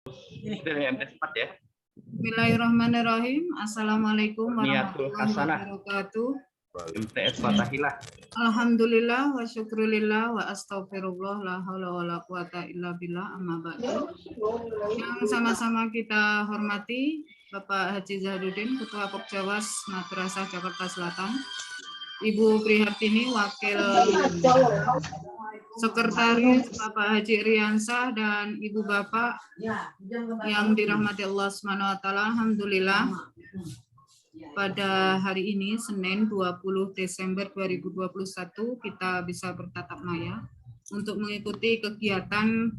Itu yang MP4 ya. Bismillahirrahmanirrahim. Assalamualaikum Niatul warahmatullahi hasanah. wabarakatuh. MTS Fatahilah. Alhamdulillah wa syukurillah wa astaghfirullah la haula wa la quwata illa billah amma ba'du. Yang sama-sama kita hormati Bapak Haji Zahduddin, Ketua Pokjawas Madrasah Jakarta Selatan, Ibu Prihartini, Wakil Sekretaris Bapak Haji Riansah, dan Ibu Bapak yang dirahmati Allah Subhanahu wa taala. Alhamdulillah pada hari ini Senin 20 Desember 2021 kita bisa bertatap maya untuk mengikuti kegiatan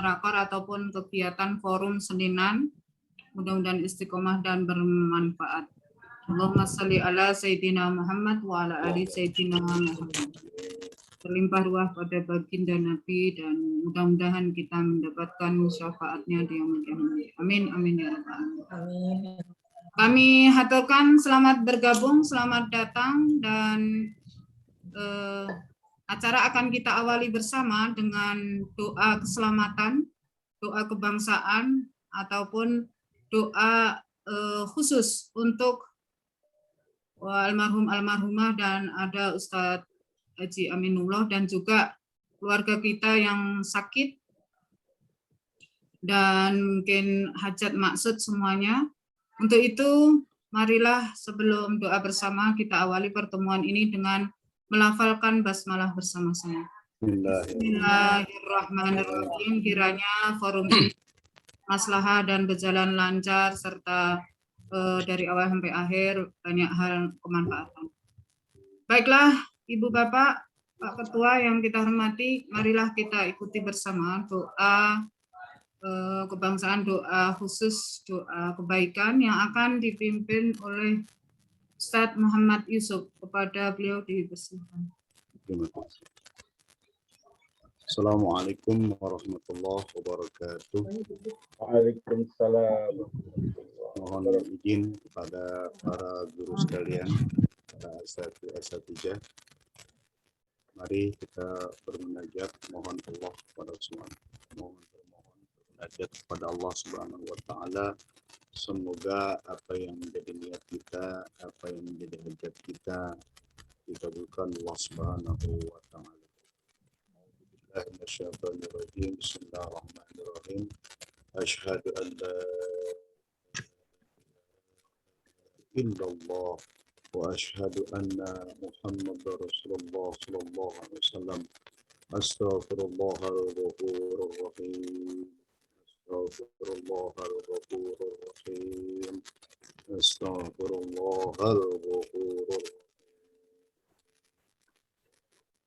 rakor ataupun kegiatan forum seninan. Mudah-mudahan istiqomah dan bermanfaat. Allahumma sholli ala Sayyidina Muhammad wa ala ali Sayyidina Muhammad. Terlimpah ruah pada baginda Nabi dan mudah-mudahan kita mendapatkan syafaatnya di yaumil qiyamah. Amin amin ya rabbal alamin. Kami haturkan selamat bergabung, selamat datang, dan acara akan kita awali bersama dengan doa keselamatan, doa kebangsaan, ataupun doa khusus untuk almarhum almarhumah, dan ada Ustadz Haji Aminullah dan juga keluarga kita yang sakit dan mungkin hajat maksud semuanya. Untuk itu, marilah sebelum doa bersama kita awali pertemuan ini dengan melafalkan basmalah bersama-sama. Bismillahirrahmanirrahim. Kiranya forum ini maslahah dan berjalan lancar serta dari awal sampai akhir banyak hal kemanfaatan. Baiklah, Ibu Bapak, Pak Ketua yang kita hormati, marilah kita ikuti bersama doa kebangsaan, doa khusus, doa kebaikan yang akan dipimpin oleh Ustadz Muhammad Yusuf. Kepada beliau dipersilakan. Terima kasih. Assalamualaikum warahmatullahi wabarakatuh. Waalaikumsalam. Mohon izin kepada para guru sekalian, para asatidz. Mari kita bermunajat, mohon Allah kepada semua. Mohon bermunajat kepada Allah Subhanahu wa taala. Semoga apa yang menjadi niat kita, apa yang menjadi hajat kita dikabulkan Allah Subhanahu wa taala. Bismillahirrahmanirrahim. Bismillahirrahmanirrahim. Asyhadu an la ilaha illallah wa asyhadu anna Muhammadar Rasulullah sallallahu alaihi wasallam. Astaghfirullahal ghafurur rahim. Astaghfirullahal ghafurur rahim. Astaghfirullahal ghafurur rahim.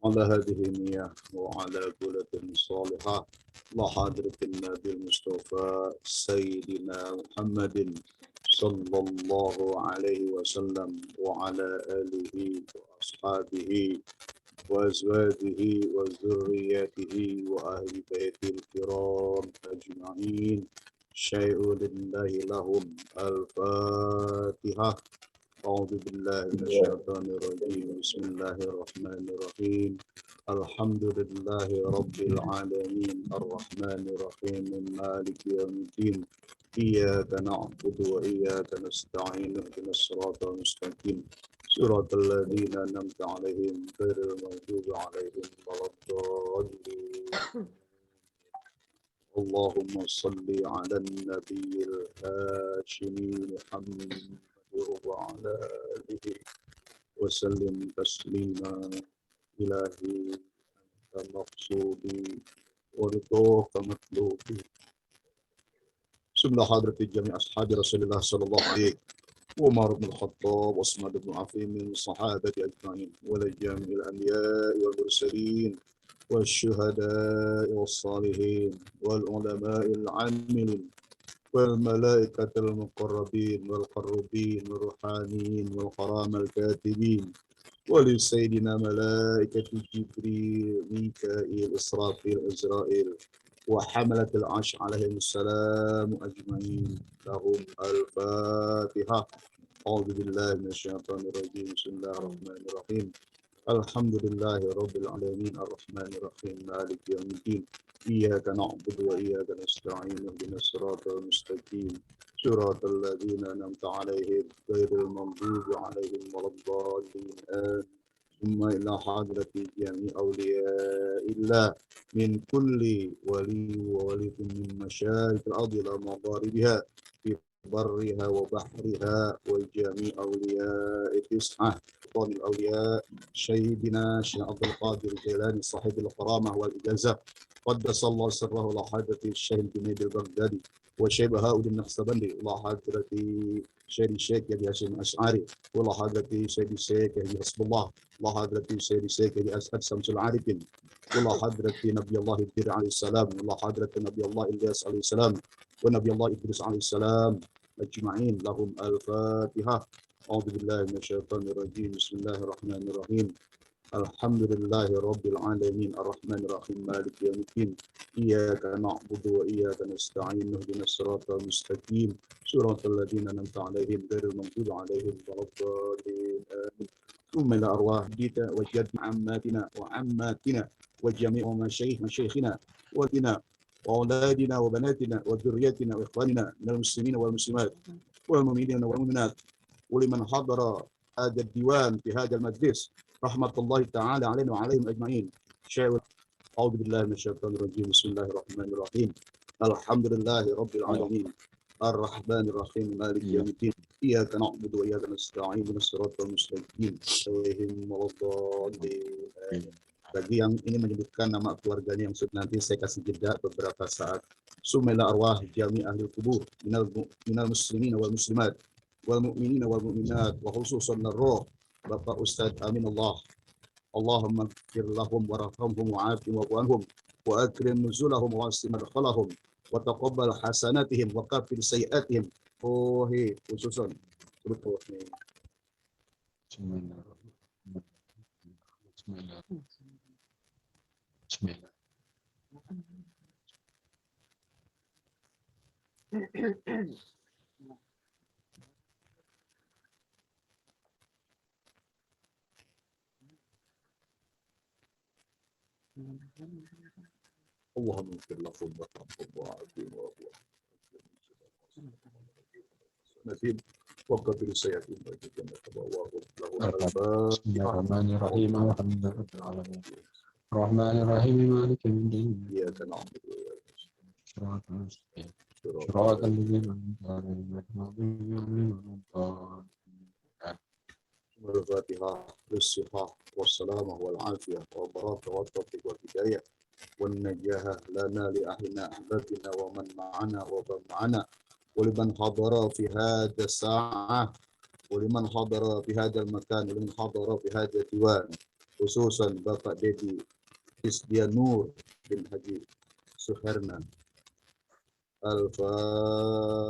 على هذه النية وعلى قولة صالحة لحضرة النبي المصطفى سيدنا محمد صلى الله عليه وسلم وعلى آله وأصحابه وأزواجه وذرياته وأهل بيته الكرام أجمعين. شيء لله لهم. الفاتحة. أعوذ بالله من الشيطان الرجيم. بسم الله الرحمن الرحيم. الحمد لله رب العالمين الرحمن الرحيم مالك يوم الدين. إياك نعبد وإياك نستعين اهدنا الصراط المستقيم صراط الذين أنعمت عليهم غير المغضوب عليهم ولا الضالين. اللهم صل على النبي الهاشمي محمد وعلى آله وسلم تسليما. إلهي أنت مقصودي ورضاك مطلوبي. سمع حضرة جميع أصحاب رسول الله صلى الله عليه وعمر بن الخطاب وعثمان بن عفان من الصحابة أجمعين ولجميع الأنبياء والمرسلين والشهداء والصالحين والعلماء العاملين والملائكة المقربين والقربين والروحانيين والكرام الكاتبين ولسيدنا ملائكة جبريل ميكائيل إسرافيل إزرائيل وحملة العرش عليهم السلام أجمعين. لهم الفاتحة. أعوذ بالله من الشيطان الرجيم. بسم الله الرحمن الرحيم. Alhamdulillahi Rabbil Alamin Ar-Rahmanir Rahim Maliki Yawmiddin Iyyaka na'budu wa iyyaka nasta'in ihdinas siratal mustaqim siratal ladzina an'amta 'alaihim ghairil maghdubi 'alaihim waladdallin ثم إلى حضرة جميع أولياء الله من كل ولي وولي من مشارق الأرض إلى مغاربها في برها وبحرها وجميع أولياء تسعة سلطان الأولياء سيدنا شيخ عبد القادر الجيلاني صاحب الكرامة والإجازة قدس الله سره إلى حضرة الشيخ الجنيد البغدادي وشيخ بهاء النقشبندي إلى حضرة شيخ الشيخ يحيى هاشم الأشعري وإلى حضرة شيخ الشيخ يحيى حسب الله إلى حضرة شيخ الشيخ يحيى أسعد شمس العارفين إلى حضرة نبي الله الدير عليه السلام إلى حضرة نبي الله إلياس عليه السلام ونبي الله إدريس عليه السلام أجمعين لهم الفاتحة. أعوذ بالله من الشيطان الرجيم بسم الله الرحمن الرحيم الحمد لله رب العالمين الرحمن الرحيم مالك يوم الدين إياك نعبد وإياك نستعين اهدنا الصراط المستقيم صراط الذين أنعمت عليهم غير المغضوب عليهم ولا الضالين آمين. ثم إلى أرواح جدنا وجد عماتنا وعماتنا وجميع مشايخنا وبنا وأولادنا وبناتنا وذريتنا وإخواننا من المسلمين والمسلمات والمؤمنين والمؤمنات ولمن حضر هذا الديوان في هذا المجلس رحمة الله تعالى علينا وعليهم أجمعين. أعوذ بالله من الشيطان الرجيم بسم الله الرحمن الرحيم الحمد لله رب العالمين الرحمن الرحيم مالك يوم الدين إياك نعبد وإياك نستعين اهدنا الصراط المستقيم عليهم الضالين. Bagi yang ini menyebutkan nama keluarganya yang sudah nanti saya kasih jeda beberapa saat. Sumela arwah jami ahli kubur minal muslimin wal muslimat wal mu'minin wal mu'minat wa khususan roh Bapak Ustadz Amin Allahumma ighfir lahum warhamhum wa'afihim wa'fu anhum wa akrim nuzulahum wa wasi' madkhalahum wa taqabbal hasanatihim wa kaffir sayi'atihim. Khususan Bismillah. اللهم اغفر لهم وارحمهم وعافهم واعف عنهم وكفر سيئاتهم وجنة تبوأهم له بسم الله الرحمن الرحيم الحمد لله رب العالمين الرحمن الرحيم مالك يوم الدين إياك نعبد وإياك صراط المستقيم صراط الذين أنعمت عليهم غير المغضوب عليهم ولا الضالين. الفاتحة بالصحة والسلامة والعافية والبركة والتوفيق والهداية والنجاة لنا لأهلنا أحبابنا ومن معنا ومن معنا ولمن حضر في هذا الساعة ولمن حضر في هذا المكان ولمن حضر في هذا الديوان خصوصا Bapak Dedi Isdia Nur bin Haji Suherna. Al-Fatihah.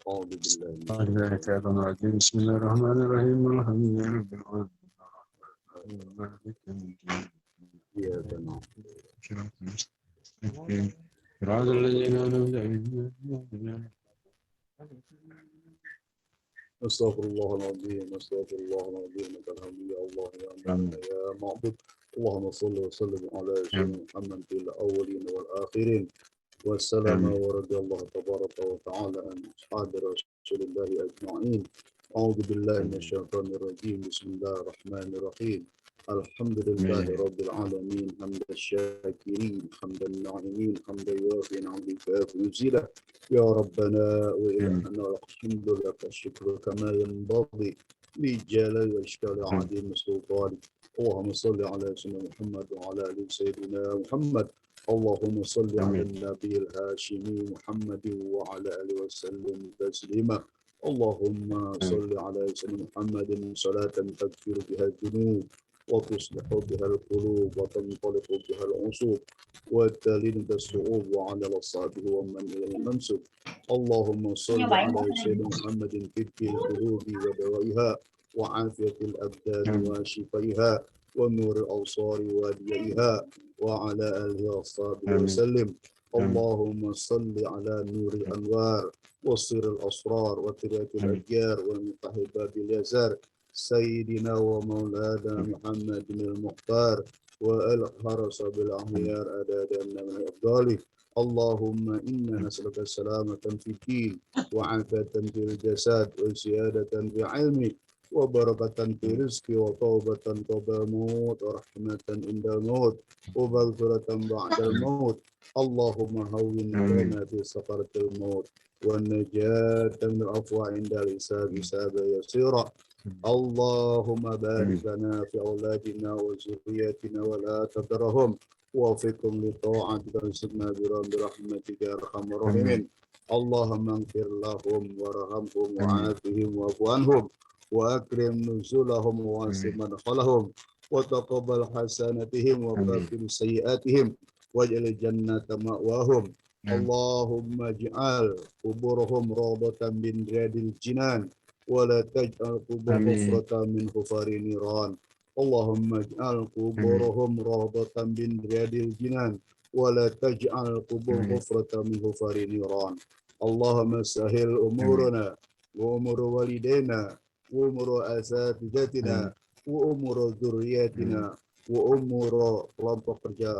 أعوذ بالله بسم الله الرحمن الرحيم الحمد لله رب العالمين مالك يوم الدين إياك نعبد صراط المستقيم صراط الذين أنعمت عليهم أستغفر الله العظيم أستغفر الله العظيم لك الحمد يا الله يا من يا معبود اللهم صل وسلم على سيدنا محمد في الأولين والآخرين والسلام ورضي الله تبارك وتعالى عن أصحاب رسول الله أجمعين. أعوذ بالله من الشيطان الرجيم بسم الله الرحمن الرحيم الحمد لله رب العالمين حمد الشاكرين حمد الناعمين حمد يوافي نعم كافي نزيله يا ربنا وإلهنا الحمد لك الشكر كما ينبغي لجلال وإشكال عظيم السلطان. اللهم صل على سيدنا محمد وعلى آل سيدنا محمد. اللهم صل على النبي الهاشمي محمد وعلى آله وسلم تسليما. اللهم صل على سيدنا محمد صلاة تغفر بها الذنوب وتصلح بها القلوب وتنطلق بها العصوب وتلين الصعوب وعلى أصحابه ومن إليه منسوب. اللهم صل على سيدنا محمد طب القلوب ودوائها وعافية الأبدان وشفائها ونور الأبصار وديائها وعلى آله وصحبه وسلم. اللهم صل على نور الأنوار وصير الأسرار وترياك الأجيار والمتحبات اليسار سيدنا ومولانا محمد المختار والحرس بالأخيار أدادنا من الأفضال. اللهم إنا نسألك السلامة في الدين وعافية في الجسد وزيادة في علمك وبركة في رزق وتوبة قبل الموت ورحمة عند الموت ومغفرة بعد الموت. اللهم هون لنا في سكرة الموت والنجاة من العفو عند الحساب حسابا يسيرا. اللهم بارك لنا في أولادنا وذرياتنا ولا تضرهم ووفقهم لطاعتك وارزقنا برهم برحمتك يا أرحم الراحمين. اللهم اغفر لهم وارحمهم وعافهم واعف عنهم وأكرم نزلهم وواسع مدخلهم وتقبل حسناتهم وكفر سيئاتهم واجعل الجنة مأواهم. اللهم اجعل قبورهم روضة من رياض الجنان ولا تجعل قبور حفرة من حفر النيران. اللهم اجعل قبورهم روضة من رياض الجنان ولا تجعل قبور حفرة من حفر النيران. اللهم سهل أمورنا وأمور والدينا وأمور أساتذتنا وأمور ذرياتنا وأمور kelompok kerja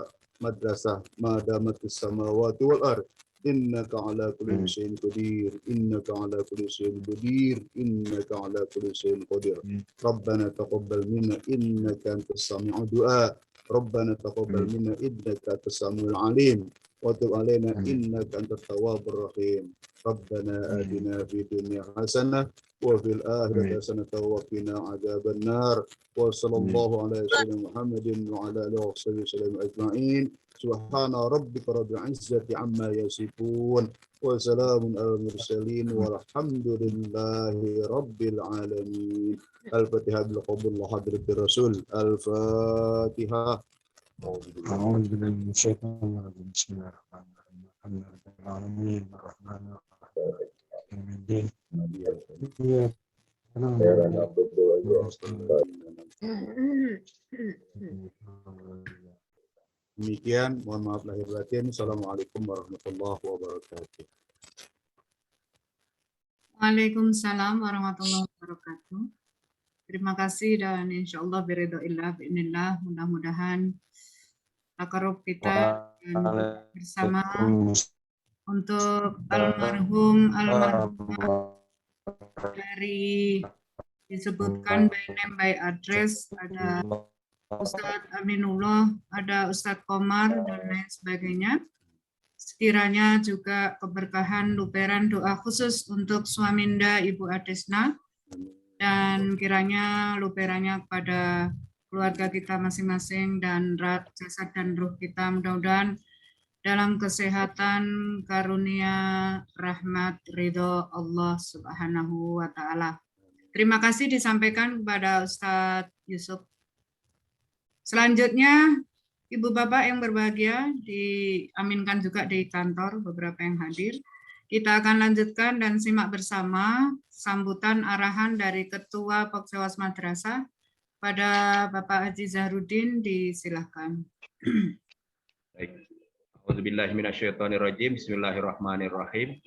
madrasah madamatus samawati wal ard. Innaka ala kulli syai'in qadir. Innaka ala kulli syai'in qadir. Innaka ala kulli syai'in qadir. Rabbana taqabbal minna innaka antas sami'ud du'a. Rabbana taqabbal minna innaka antas sami'ul alim. Wa tub alaina innaka antat tawwabur rahim. Rabbana atina fid dunya hasanah wa fil akhirati hasanah wa qina adzaban nar. Wa sallallahu ala sayyidina Muhammadin wa ala alihi wa sahbihi ajma'in. Subhana rabbika rabbil izzati amma yasifun wa salamun alal mursalin walhamdulillahi rabbil alamin. Al-Fatihah bil qabul hadratir Rasul. Al-Fatihah. أعوذ بالله من الشيطان الرجيم بسم الله الرحمن الرحيم الحمد لله رب العالمين الرحمن الرحيم يوم الدين إياك نعبد Demikian, mohon maaf lahir batin. Assalamualaikum warahmatullahi wabarakatuh. Waalaikumsalam warahmatullahi wabarakatuh. Terima kasih dan insya Allah biridhoillah bi'inillah, mudah-mudahan takarub kita bersama untuk almarhum dari disebutkan by name by address, ada Ustadz Aminullah, ada Ustadz Komar dan lain sebagainya. Sekiranya juga keberkahan luperan doa khusus untuk Swaminda Ibu Adesna, dan kiranya luperannya kepada keluarga kita masing-masing dan jasad dan ruh kita mudah-mudahan dalam kesehatan karunia rahmat ridho Allah Subhanahu wa Ta'ala. Terima kasih disampaikan kepada Ustadz Yusuf. Selanjutnya, Ibu Bapak yang berbahagia, diaminkan juga di kantor beberapa yang hadir. Kita akan lanjutkan dan simak bersama sambutan arahan dari Ketua Poksewas Madrasah pada Bapak Haji Zahrudin, disilahkan. Baik. A'udzubillahi minasyaitonirrajim. Bismillahirrahmanirrahim.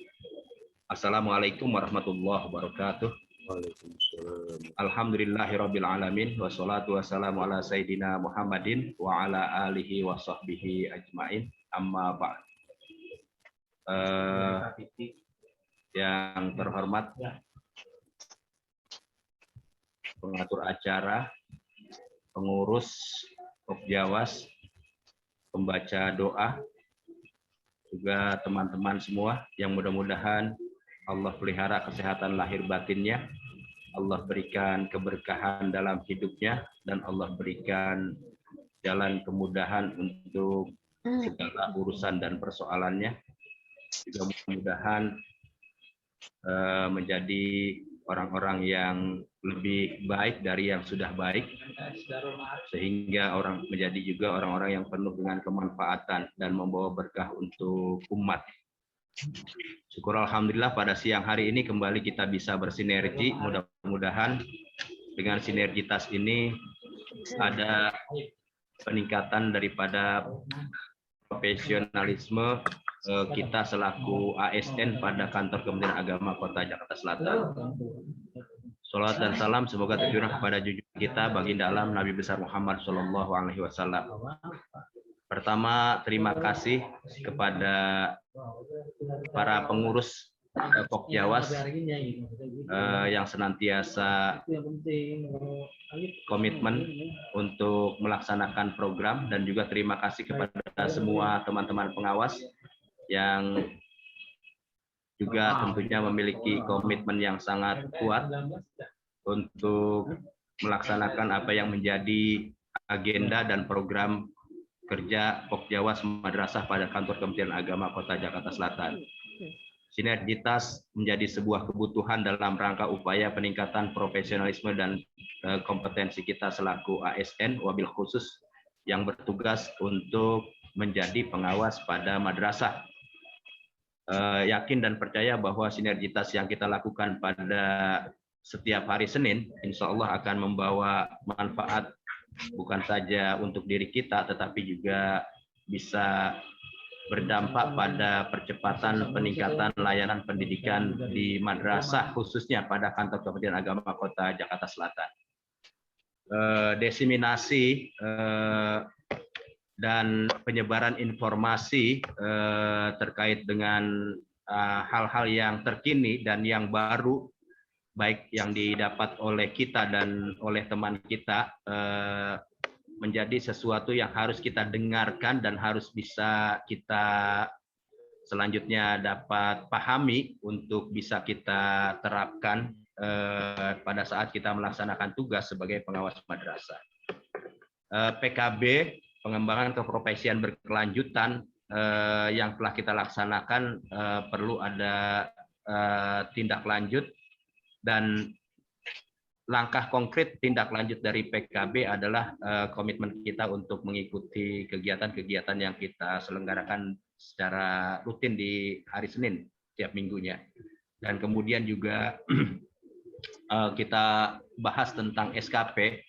Assalamualaikum warahmatullahi wabarakatuh. Waalaikumsalam. Alhamdulillahirabbil alamin wassalatu wassalamu ala sayidina Muhammadin wa ala alihi wa sahbihi ajmain. Amma ba'd. Yang terhormat pengatur acara, pengurus Pokjawas, pembaca doa, juga teman-teman semua yang mudah-mudahan Allah pelihara kesehatan lahir batinnya, Allah berikan keberkahan dalam hidupnya, dan Allah berikan jalan kemudahan untuk segala urusan dan persoalannya. Juga mudah-mudahan menjadi orang-orang yang lebih baik dari yang sudah baik, sehingga menjadi juga orang-orang yang penuh dengan kemanfaatan dan membawa berkah untuk umat. Syukur alhamdulillah pada siang hari ini kembali kita bisa bersinergi. Mudah-mudahan dengan sinergitas ini ada peningkatan daripada profesionalisme kita selaku ASN pada Kantor Kementerian Agama Kota Jakarta Selatan. Salawat dan salam semoga tercurah kepada junjungan kita baginda alam Nabi besar Muhammad Shallallahu Alaihi Wasallam. Pertama, terima kasih kepada para pengurus Pokjawas yang senantiasa komitmen untuk melaksanakan program, dan juga terima kasih kepada semua teman-teman pengawas yang juga tentunya memiliki komitmen yang sangat kuat untuk melaksanakan apa yang menjadi agenda dan program kerja Pokjawas Madrasah pada kantor Kementerian Agama Kota Jakarta Selatan. Sinergitas menjadi sebuah kebutuhan dalam rangka upaya peningkatan profesionalisme dan kompetensi kita selaku ASN, wabil khusus yang bertugas untuk menjadi pengawas pada madrasah. Yakin dan percaya bahwa sinergitas yang kita lakukan pada setiap hari Senin, insya Allah akan membawa manfaat bukan saja untuk diri kita, tetapi juga bisa berdampak pada percepatan peningkatan layanan pendidikan di madrasah, khususnya pada kantor Kementerian Agama Kota Jakarta Selatan. Diseminasi dan penyebaran informasi terkait dengan hal-hal yang terkini dan yang baru, baik yang didapat oleh kita dan oleh teman kita, menjadi sesuatu yang harus kita dengarkan dan harus bisa kita selanjutnya dapat pahami untuk bisa kita terapkan pada saat kita melaksanakan tugas sebagai pengawas madrasah. PKB, pengembangan keprofesian berkelanjutan yang telah kita laksanakan, perlu ada tindak lanjut, dan langkah konkret tindak lanjut dari PKB adalah komitmen kita untuk mengikuti kegiatan-kegiatan yang kita selenggarakan secara rutin di hari Senin tiap minggunya. Dan kemudian juga kita bahas tentang SKP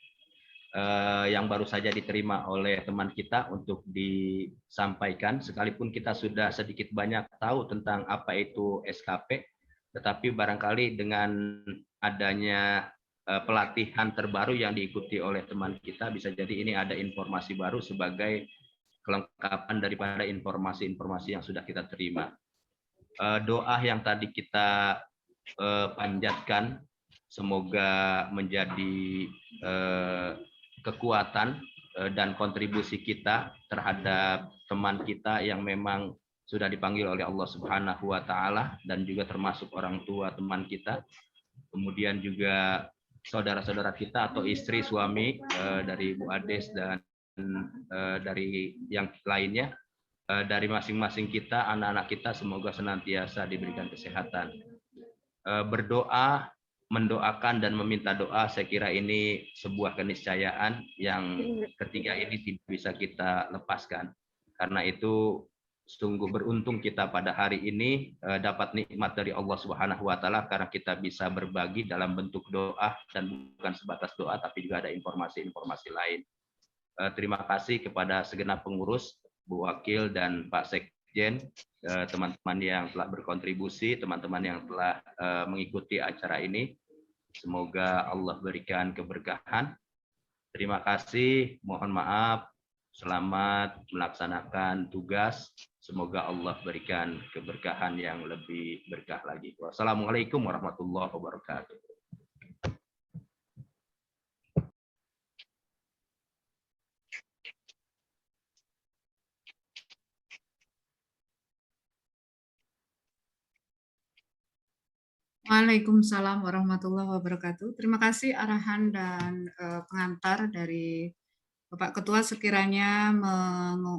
yang baru saja diterima oleh teman kita untuk disampaikan, sekalipun kita sudah sedikit banyak tahu tentang apa itu SKP, tetapi barangkali dengan adanya pelatihan terbaru yang diikuti oleh teman kita, bisa jadi ini ada informasi baru sebagai kelengkapan daripada informasi-informasi yang sudah kita terima. Doa yang tadi kita panjatkan semoga menjadi kekuatan dan kontribusi kita terhadap teman kita yang memang sudah dipanggil oleh Allah Subhanahu wa Ta'ala, dan juga termasuk orang tua teman kita, kemudian juga saudara-saudara kita atau istri, suami dari Bu Ades dan dari yang lainnya, dari masing-masing kita, anak-anak kita, semoga senantiasa diberikan kesehatan. Berdoa, mendoakan dan meminta doa, saya kira ini sebuah keniscayaan yang ketiga ini tidak bisa kita lepaskan. Karena itu sungguh beruntung kita pada hari ini dapat nikmat dari Allah Subhanahu wa Ta'ala, karena kita bisa berbagi dalam bentuk doa, dan bukan sebatas doa tapi juga ada informasi-informasi lain. Terima kasih kepada segenap pengurus, Bu Wakil dan Pak Sekjen, teman-teman yang telah berkontribusi, teman-teman yang telah mengikuti acara ini. Semoga Allah berikan keberkahan. Terima kasih, mohon maaf. Selamat melaksanakan tugas. Semoga Allah berikan keberkahan yang lebih berkah lagi. Wassalamualaikum warahmatullahi wabarakatuh. Waalaikumsalam warahmatullahi wabarakatuh. Terima kasih arahan dan pengantar dari Bapak Ketua, sekiranya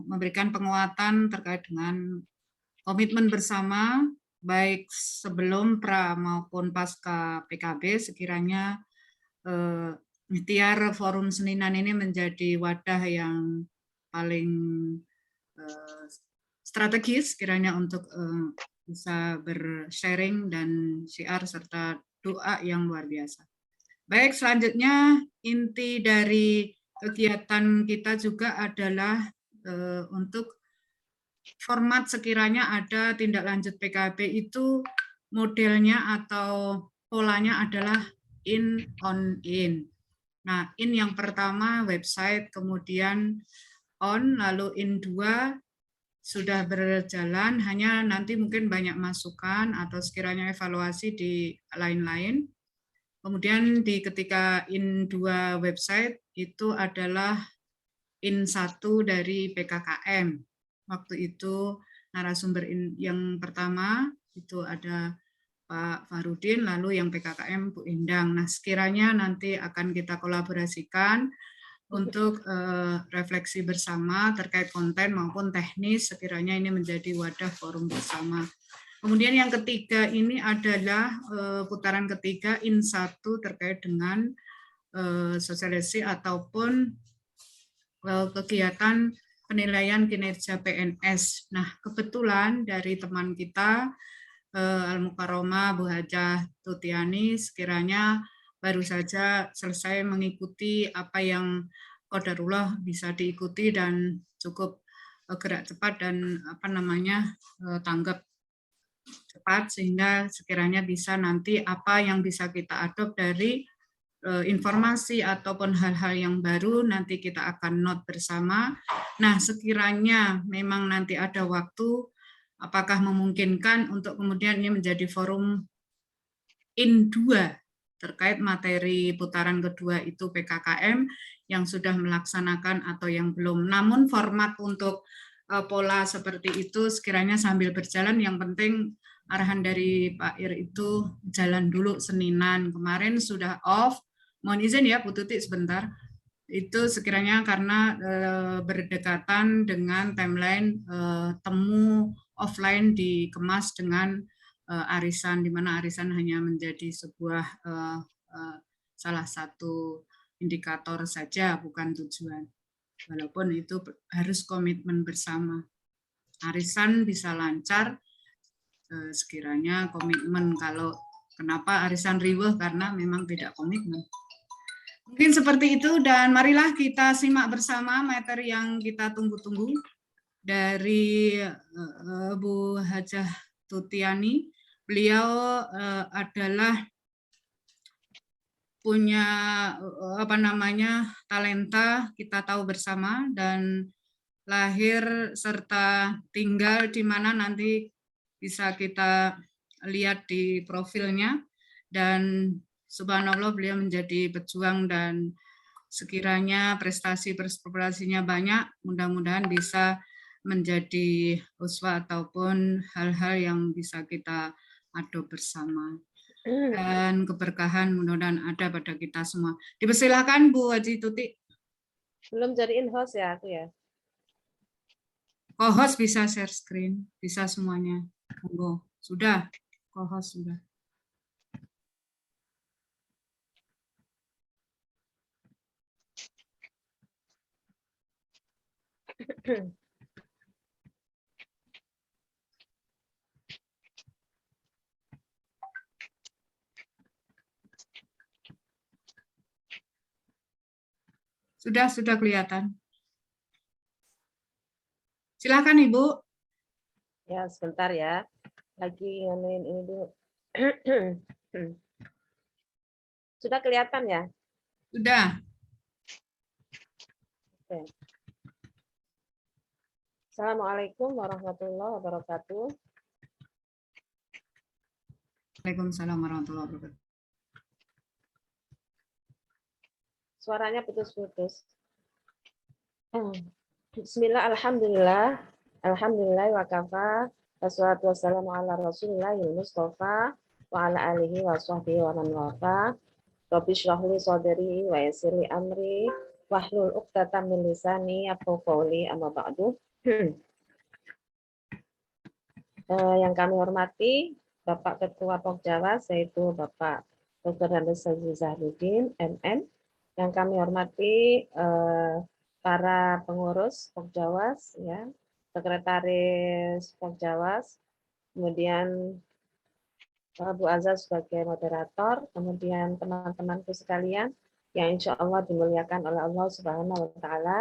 memberikan penguatan terkait dengan komitmen bersama, baik sebelum pra maupun pasca PKB, sekiranya ikhtiar Forum Seninan ini menjadi wadah yang paling strategis kiranya untuk bisa bersharing dan syiar serta doa yang luar biasa. Baik, selanjutnya inti dari kegiatan kita juga adalah untuk format sekiranya ada tindak lanjut PKB itu modelnya atau polanya adalah in. Nah, in yang pertama website, kemudian on, lalu in 2 sudah berjalan, hanya nanti mungkin banyak masukan atau sekiranya evaluasi di lain-lain. Kemudian ketika in 2 website itu adalah in 1 dari PKKM. Waktu itu narasumber yang pertama itu ada Pak Farudin, lalu yang PKKM Bu Endang. Nah, sekiranya nanti akan kita kolaborasikan untuk refleksi bersama terkait konten maupun teknis, sekiranya ini menjadi wadah forum bersama. Kemudian yang ketiga ini adalah putaran ketiga in 1 terkait dengan sosialisasi ataupun kegiatan penilaian kinerja PNS. Nah, kebetulan dari teman kita Al-Mukarromah Bu Hajah Tutiani sekiranya baru saja selesai mengikuti apa yang qadarullah bisa diikuti dan cukup gerak cepat dan tanggap cepat, sehingga sekiranya bisa nanti apa yang bisa kita adopt dari informasi ataupun hal-hal yang baru nanti kita akan note bersama. Nah, sekiranya memang nanti ada waktu, apakah memungkinkan untuk kemudian ini menjadi forum in 2 terkait materi putaran kedua itu PKKM yang sudah melaksanakan atau yang belum. Namun format untuk pola seperti itu sekiranya sambil berjalan, yang penting arahan dari Pak Ir itu jalan dulu Seninan. Kemarin sudah off, mohon izin ya Bu Tuti sebentar. Itu sekiranya karena berdekatan dengan timeline temu offline dikemas dengan arisan, di mana arisan hanya menjadi sebuah salah satu indikator saja, bukan tujuan. Walaupun itu harus komitmen bersama. Arisan bisa lancar sekiranya komitmen. Kalau kenapa arisan riweuh, karena memang tidak komitmen. Mungkin seperti itu, dan marilah kita simak bersama materi yang kita tunggu-tunggu dari Bu Hajah Tutiani. Beliau adalah punya talenta, kita tahu bersama, dan lahir serta tinggal di mana nanti bisa kita lihat di profilnya, dan subhanallah beliau menjadi pejuang, dan sekiranya prestasinya banyak, mudah-mudahan bisa menjadi uswah ataupun hal-hal yang bisa kita adopt bersama. Dan keberkahan mudah-mudahan ada pada kita semua. Dipersilakan Bu Haji Tuti. Belum jadiin host ya aku ya. Co-host bisa share screen, bisa semuanya. Monggo. Sudah, co-host sudah. Sudah kelihatan. Silakan Ibu. Ya, sebentar ya. Lagi nganuin ini dulu. Sudah kelihatan ya? Sudah. Oke. Assalamualaikum warahmatullahi wabarakatuh. Waalaikumsalam warahmatullahi wabarakatuh. Suaranya putus-putus. Bismillah, alhamdulillah. Alhamdulillah wa kafa. Wassalatu wassalamu ala Rasulillahil Mustafa wa ala alihi wa sahbihi wa man wafa. Rabbi shrah li sadri wa yassir li amri wahlul 'uqdatam min lisani yafqahu qawli, amma ba'du. Yang kami hormati Bapak Ketua Pokjawas, yaitu Bapak Dr. Andes Zahruddin, MN. Yang kami hormati para pengurus Pokjawas, ya, sekretaris Pokjawas, kemudian Bu Azza sebagai moderator, kemudian teman-temanku sekalian yang insya Allah dimuliakan oleh Allah Subhanahu wa Ta'ala.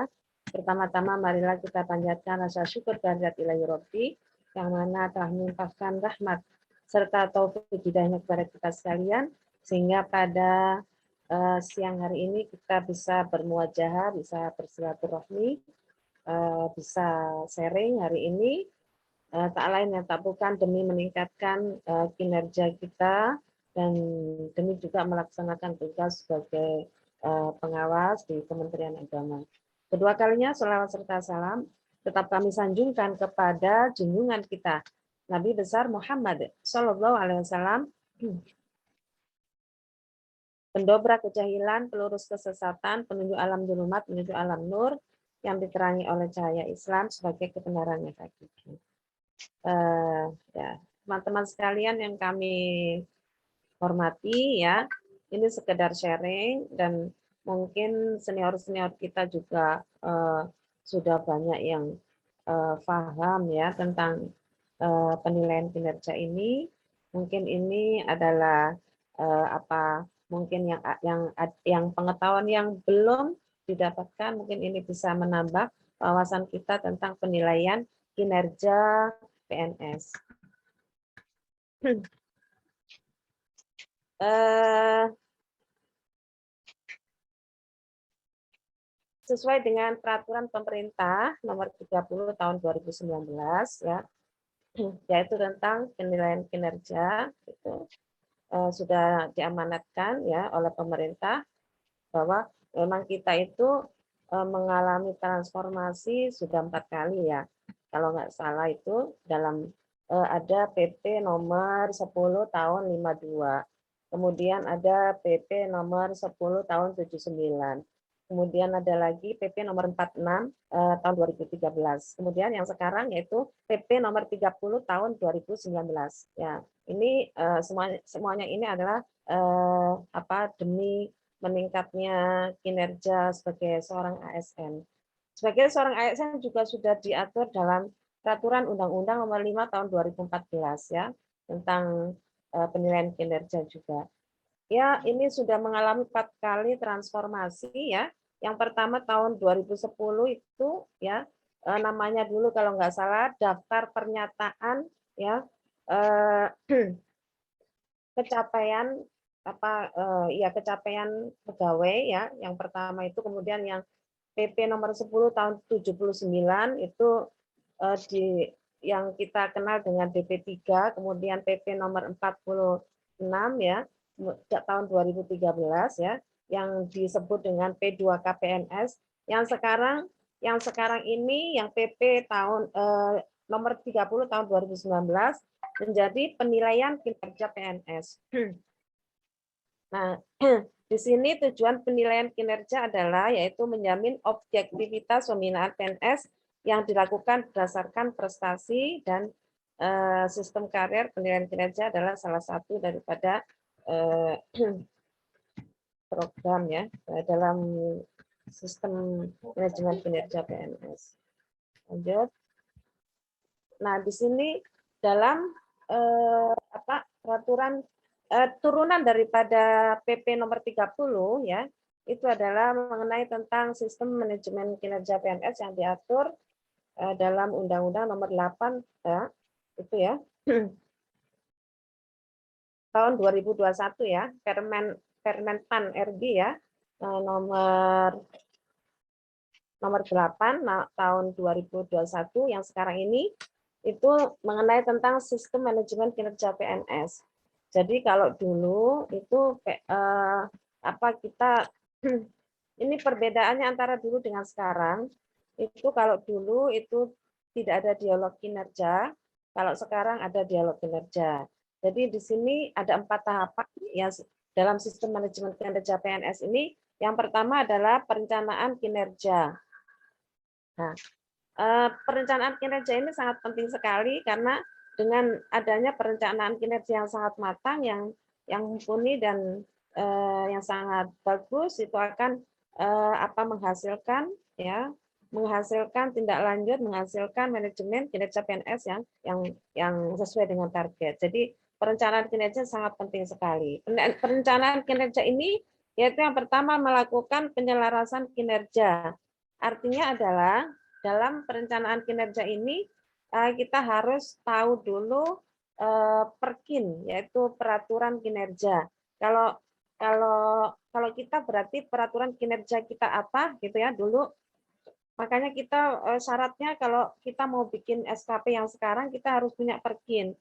Pertama-tama marilah kita panjatkan rasa syukur kehadirat Ilahi Rabbi yang mana telah melimpahkan rahmat serta taufik hidayahnya kepada kita sekalian, sehingga pada siang hari ini kita bisa bermuajahah, bisa bersilaturahmi, bisa sharing hari ini, tak lain dan tak bukan demi meningkatkan kinerja kita dan demi juga melaksanakan tugas sebagai pengawas di Kementerian Agama. Kedua kalinya sholawat serta salam tetap kami sanjungkan kepada junjungan kita Nabi besar Muhammad Shallallahu Alaihi Wasallam, pendobrak kejahilan, pelurus kesesatan, penunjuk alam zulumat menuju alam nur yang diterangi oleh cahaya Islam sebagai kebenaran yang hakiki. Ya, teman-teman sekalian yang kami hormati, ya, ini sekedar sharing dan mungkin senior-senior kita juga sudah banyak yang paham ya tentang penilaian kinerja ini. Mungkin ini adalah mungkin yang pengetahuan yang belum didapatkan, mungkin ini bisa menambah wawasan kita tentang penilaian kinerja PNS. Sesuai dengan peraturan pemerintah nomor 30 tahun 2019 ya, yaitu tentang penilaian kinerja, itu sudah diamanatkan ya oleh pemerintah bahwa memang kita itu mengalami transformasi sudah 4 kali ya, kalau nggak salah itu dalam ada PP nomor 10 tahun 52, kemudian ada PP nomor 10 tahun 79, kemudian ada lagi PP nomor 46 tahun 2013, kemudian yang sekarang yaitu PP nomor 30 tahun 2019 ya. Ini semuanya ini adalah demi meningkatnya kinerja sebagai seorang ASN. Sebagai seorang ASN juga sudah diatur dalam Peraturan Undang-Undang Nomor 5 Tahun 2014 ya tentang penilaian kinerja juga. Ya, ini sudah mengalami 4 kali transformasi ya. Yang pertama tahun 2010 itu ya namanya dulu kalau nggak salah daftar pernyataan ya kecapaian kecapaian pegawai ya. Yang pertama itu, kemudian yang PP nomor 10 tahun 79 itu yang kita kenal dengan DP3, kemudian PP nomor 46 ya tahun 2013 ya yang disebut dengan P2K PNS, yang sekarang ini yang PP tahun nomor 30 tahun 2019 menjadi penilaian kinerja PNS. Nah, di sini tujuan penilaian kinerja adalah yaitu menjamin objektivitas pembinaan PNS yang dilakukan berdasarkan prestasi dan sistem karir. Penilaian kinerja adalah salah satu daripada program ya dalam sistem manajemen kinerja PNS. Lanjut. Nah, di sini dalam peraturan turunan daripada PP nomor 30 ya, itu adalah mengenai tentang sistem manajemen kinerja PNS yang diatur dalam Undang-Undang Nomor 8 ya, itu ya. Tahun 2021 ya, Permenpan RB ya, nomor 8 tahun 2021 yang sekarang ini itu mengenai tentang sistem manajemen kinerja PNS. Jadi kalau dulu itu kita ini perbedaannya antara dulu dengan sekarang. Itu kalau dulu itu tidak ada dialog kinerja, kalau sekarang ada dialog kinerja. Jadi di sini ada 4 tahapan ya dalam sistem manajemen kinerja PNS ini. Yang pertama adalah perencanaan kinerja. Nah, perencanaan kinerja ini sangat penting sekali karena dengan adanya perencanaan kinerja yang sangat matang, yang mumpuni dan yang sangat bagus, itu akan menghasilkan tindak lanjut, menghasilkan manajemen kinerja PNS yang sesuai dengan target. Jadi perencanaan kinerja sangat penting sekali. Perencanaan kinerja ini yaitu yang pertama melakukan penyelarasan kinerja. Artinya adalah dalam perencanaan kinerja ini kita harus tahu dulu PERKIN, yaitu peraturan kinerja. Kalau kalau kita berarti peraturan kinerja kita apa gitu ya dulu. Makanya kita syaratnya kalau kita mau bikin SKP yang sekarang kita harus punya perkin.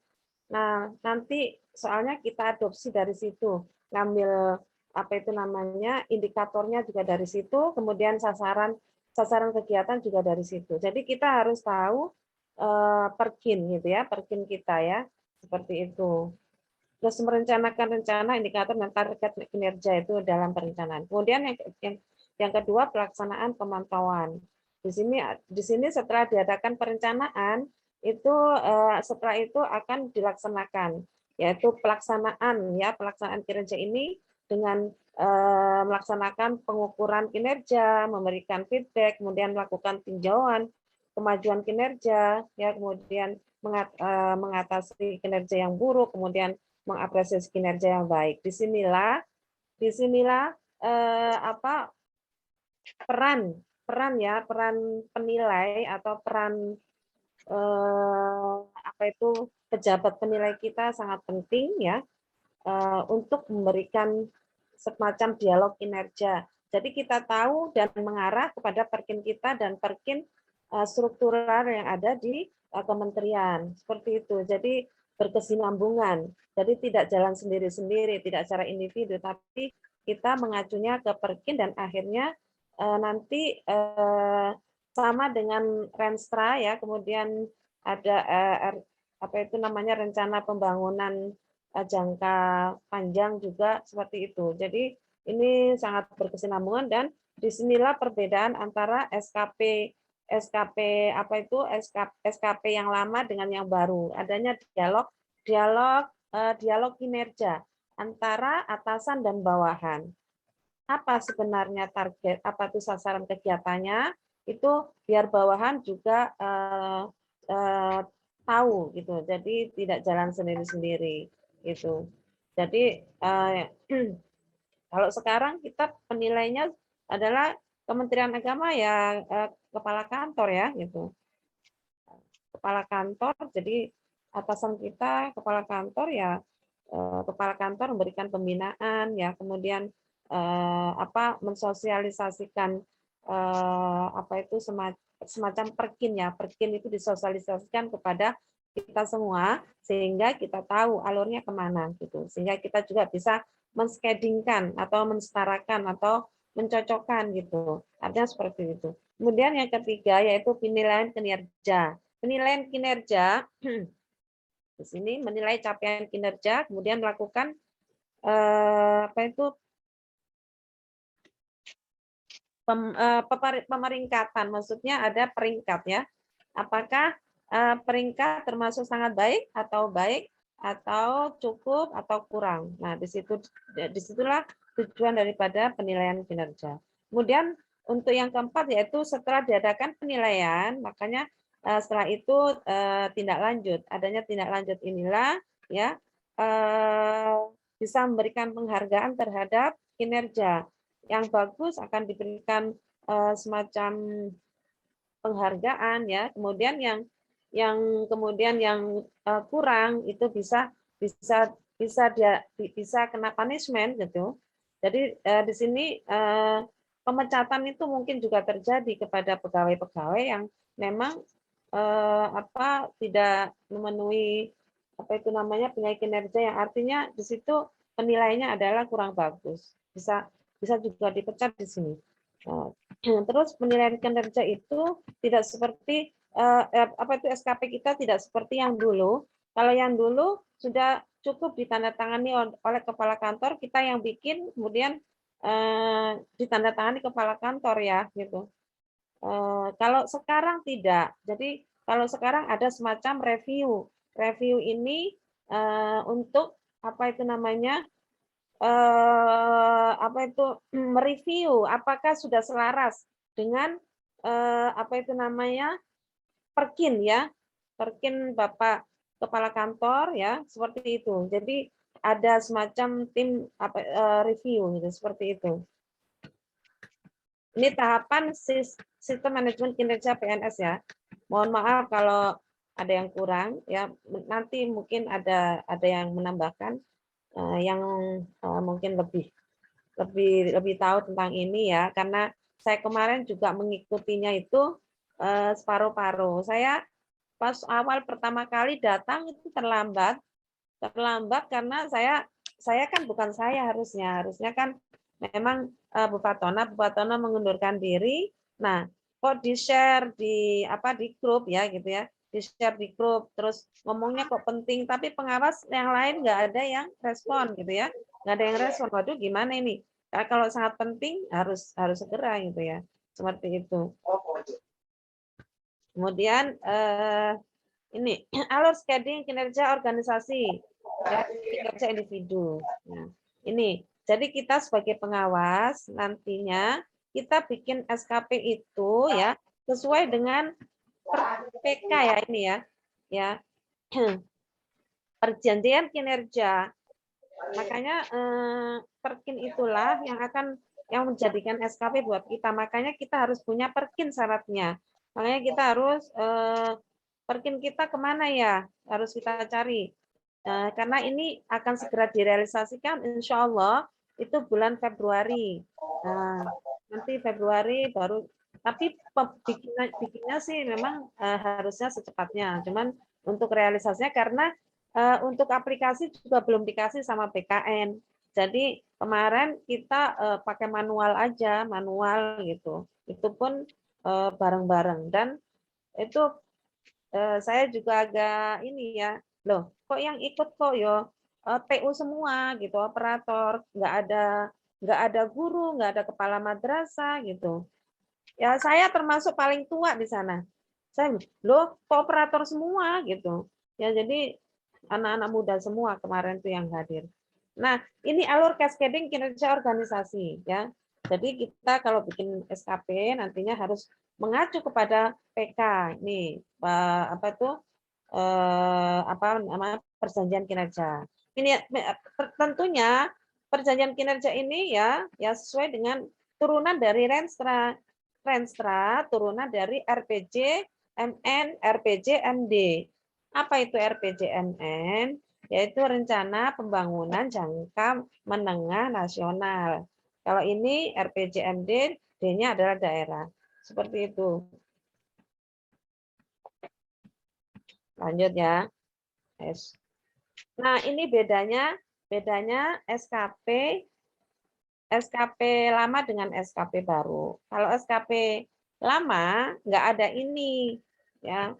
Nah, nanti soalnya kita adopsi dari situ, ngambil apa itu namanya indikatornya juga dari situ, kemudian sasaran kegiatan juga dari situ. Jadi kita harus tahu perkin gitu ya, perkin kita ya, seperti itu. Terus merencanakan rencana indikator dan target kinerja itu dalam perencanaan. Kemudian yang kedua pelaksanaan pemantauan. Di sini setelah diadakan perencanaan itu setelah itu akan dilaksanakan, yaitu pelaksanaan kinerja ini dengan melaksanakan pengukuran kinerja, memberikan feedback, kemudian melakukan tinjauan kemajuan kinerja, ya kemudian mengatasi kinerja yang buruk, kemudian mengapresiasi kinerja yang baik. Disinilah peran penilai atau peran pejabat penilai kita sangat penting ya untuk memberikan semacam dialog kinerja. Jadi kita tahu dan mengarah kepada perkin kita dan perkin struktural yang ada di kementerian seperti itu. Jadi berkesinambungan. Jadi tidak jalan sendiri-sendiri, tidak secara individu, tapi kita mengacunya ke perkin dan akhirnya nanti sama dengan Renstra ya, kemudian ada rencana pembangunan jangka panjang juga seperti itu. Jadi ini sangat berkesinambungan dan disinilah perbedaan antara SKP yang lama dengan yang baru. Adanya dialog kinerja antara atasan dan bawahan. Apa sebenarnya target, apa itu sasaran kegiatannya, itu biar bawahan juga tahu gitu. Jadi tidak jalan sendiri-sendiri gitu. Jadi kalau sekarang kita penilainya adalah Kementerian Agama ya kepala kantor ya gitu. Kepala kantor, jadi atasan kita kepala kantor ya kepala kantor memberikan pembinaan ya, kemudian mensosialisasikan semacam perkin ya. Perkin itu disosialisasikan kepada kita semua sehingga kita tahu alurnya kemana gitu. Sehingga kita juga bisa menschedulingkan atau mensetarakan atau mencocokkan gitu. Artinya seperti itu. Kemudian yang ketiga yaitu penilaian kinerja. Penilaian kinerja di sini menilai capaian kinerja, kemudian melakukan pemeringkatan. Maksudnya ada peringkat ya. Apakah peringkat termasuk sangat baik atau cukup atau kurang. Nah, disitulah tujuan daripada penilaian kinerja. Kemudian untuk yang keempat yaitu setelah diadakan penilaian, makanya setelah itu tindak lanjut. Adanya tindak lanjut inilah ya bisa memberikan penghargaan terhadap kinerja. Yang bagus akan diberikan semacam penghargaan ya. Kemudian yang kurang itu bisa kena punishment gitu. Jadi di sini pemecatan itu mungkin juga terjadi kepada pegawai-pegawai yang memang tidak memenuhi penilaian kinerja yang artinya di situ penilaiannya adalah kurang bagus. Bisa juga dipecat di sini. Terus penilaian kinerja itu tidak seperti SKP kita tidak seperti yang dulu. Kalau yang dulu sudah cukup ditandatangani oleh kepala kantor, kita yang bikin kemudian ditandatangani kepala kantor ya gitu. Kalau sekarang tidak. Jadi kalau sekarang ada semacam review. Review ini untuk mereview apakah sudah selaras dengan perkin ya, perkin Bapak kepala kantor ya, seperti itu. Jadi ada semacam tim review gitu, seperti itu. Ini tahapan sistem manajemen kinerja PNS ya. Mohon maaf kalau ada yang kurang ya, nanti mungkin ada yang menambahkan. yang mungkin lebih tahu tentang ini ya, karena saya kemarin juga mengikutinya itu separuh-paruh. Saya pas awal pertama kali datang itu terlambat karena saya kan bukan saya harusnya kan memang Bu Fatona mengundurkan diri. Nah, kok di-share di grup ya gitu ya, di-share di grup, terus ngomongnya kok penting, tapi pengawas yang lain nggak ada yang respon gitu ya, nggak ada yang respon. Waduh, gimana ini? Karena kalau sangat penting harus segera gitu ya, seperti itu. Kemudian ini alur scheduling kinerja organisasi ya, kinerja individu. Nah, ini jadi kita sebagai pengawas nantinya kita bikin SKP itu ya sesuai dengan PK ya ini ya perjanjian kinerja. Makanya perkin itulah yang menjadikan SKP buat kita. Makanya kita harus punya perkin syaratnya. Makanya kita harus perkin kita kemana ya, harus kita cari. Karena ini akan segera direalisasikan, insya Allah itu bulan Februari. Nah, nanti Februari baru, tapi bikinnya sih memang harusnya secepatnya. Cuman untuk realisasinya karena untuk aplikasi juga belum dikasih sama BKN. Jadi kemarin kita pakai manual aja, manual gitu. Itu pun bareng-bareng dan itu saya juga agak ini ya, loh kok yang ikut kok yo PU semua gitu, operator, nggak ada guru, nggak ada kepala madrasah gitu. Ya saya termasuk paling tua di sana. Saya loh kok operator semua gitu. Ya jadi anak-anak muda semua kemarin tuh yang hadir. Nah, ini alur cascading kinerja organisasi ya. Jadi kita kalau bikin SKP nantinya harus mengacu kepada PK. Nih, apa itu apa namanya perjanjian kinerja. Ini tentunya perjanjian kinerja ini ya sesuai dengan turunan dari Renstra. Renstra turunan dari RPG MN, RPG MD. Apa itu RPG MN? Yaitu Rencana Pembangunan Jangka Menengah Nasional. Kalau ini RPG MD, D-nya adalah daerah. Seperti itu. Lanjut ya. Nah, ini bedanya SKP lama dengan SKP baru. Kalau SKP lama nggak ada ini ya.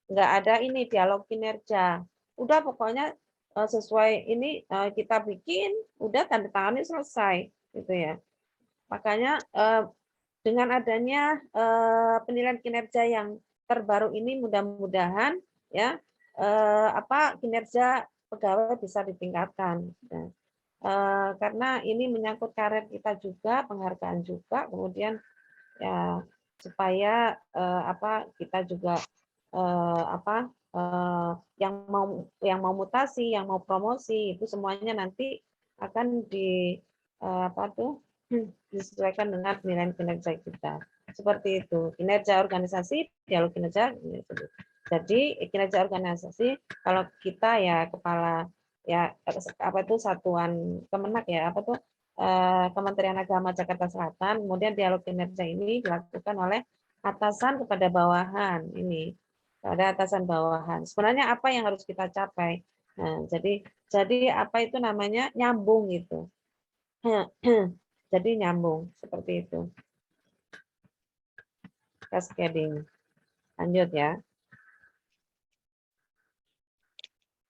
Nggak ada ini dialog kinerja. Udah pokoknya sesuai ini kita bikin, udah tanda tangannya selesai gitu ya. Makanya dengan adanya penilaian kinerja yang terbaru ini mudah-mudahan ya kinerja pegawai bisa ditingkatkan. Nah, karena ini menyangkut karir kita juga, penghargaan juga, kemudian ya supaya kita juga yang mau mutasi, yang mau promosi itu semuanya nanti akan disesuaikan dengan penilaian kinerja kita. Seperti itu. Kinerja organisasi, dialog kinerja. Jadi kinerja organisasi kalau kita ya kepala ya satuan Kemenak ya Kementerian Agama Jakarta Selatan, kemudian dialog kinerja ini dilakukan oleh atasan kepada bawahan ini. Pada atasan bawahan. Sebenarnya apa yang harus kita capai? Nah, jadi apa itu namanya nyambung gitu. Jadi nyambung seperti itu. Cascading. Lanjut ya.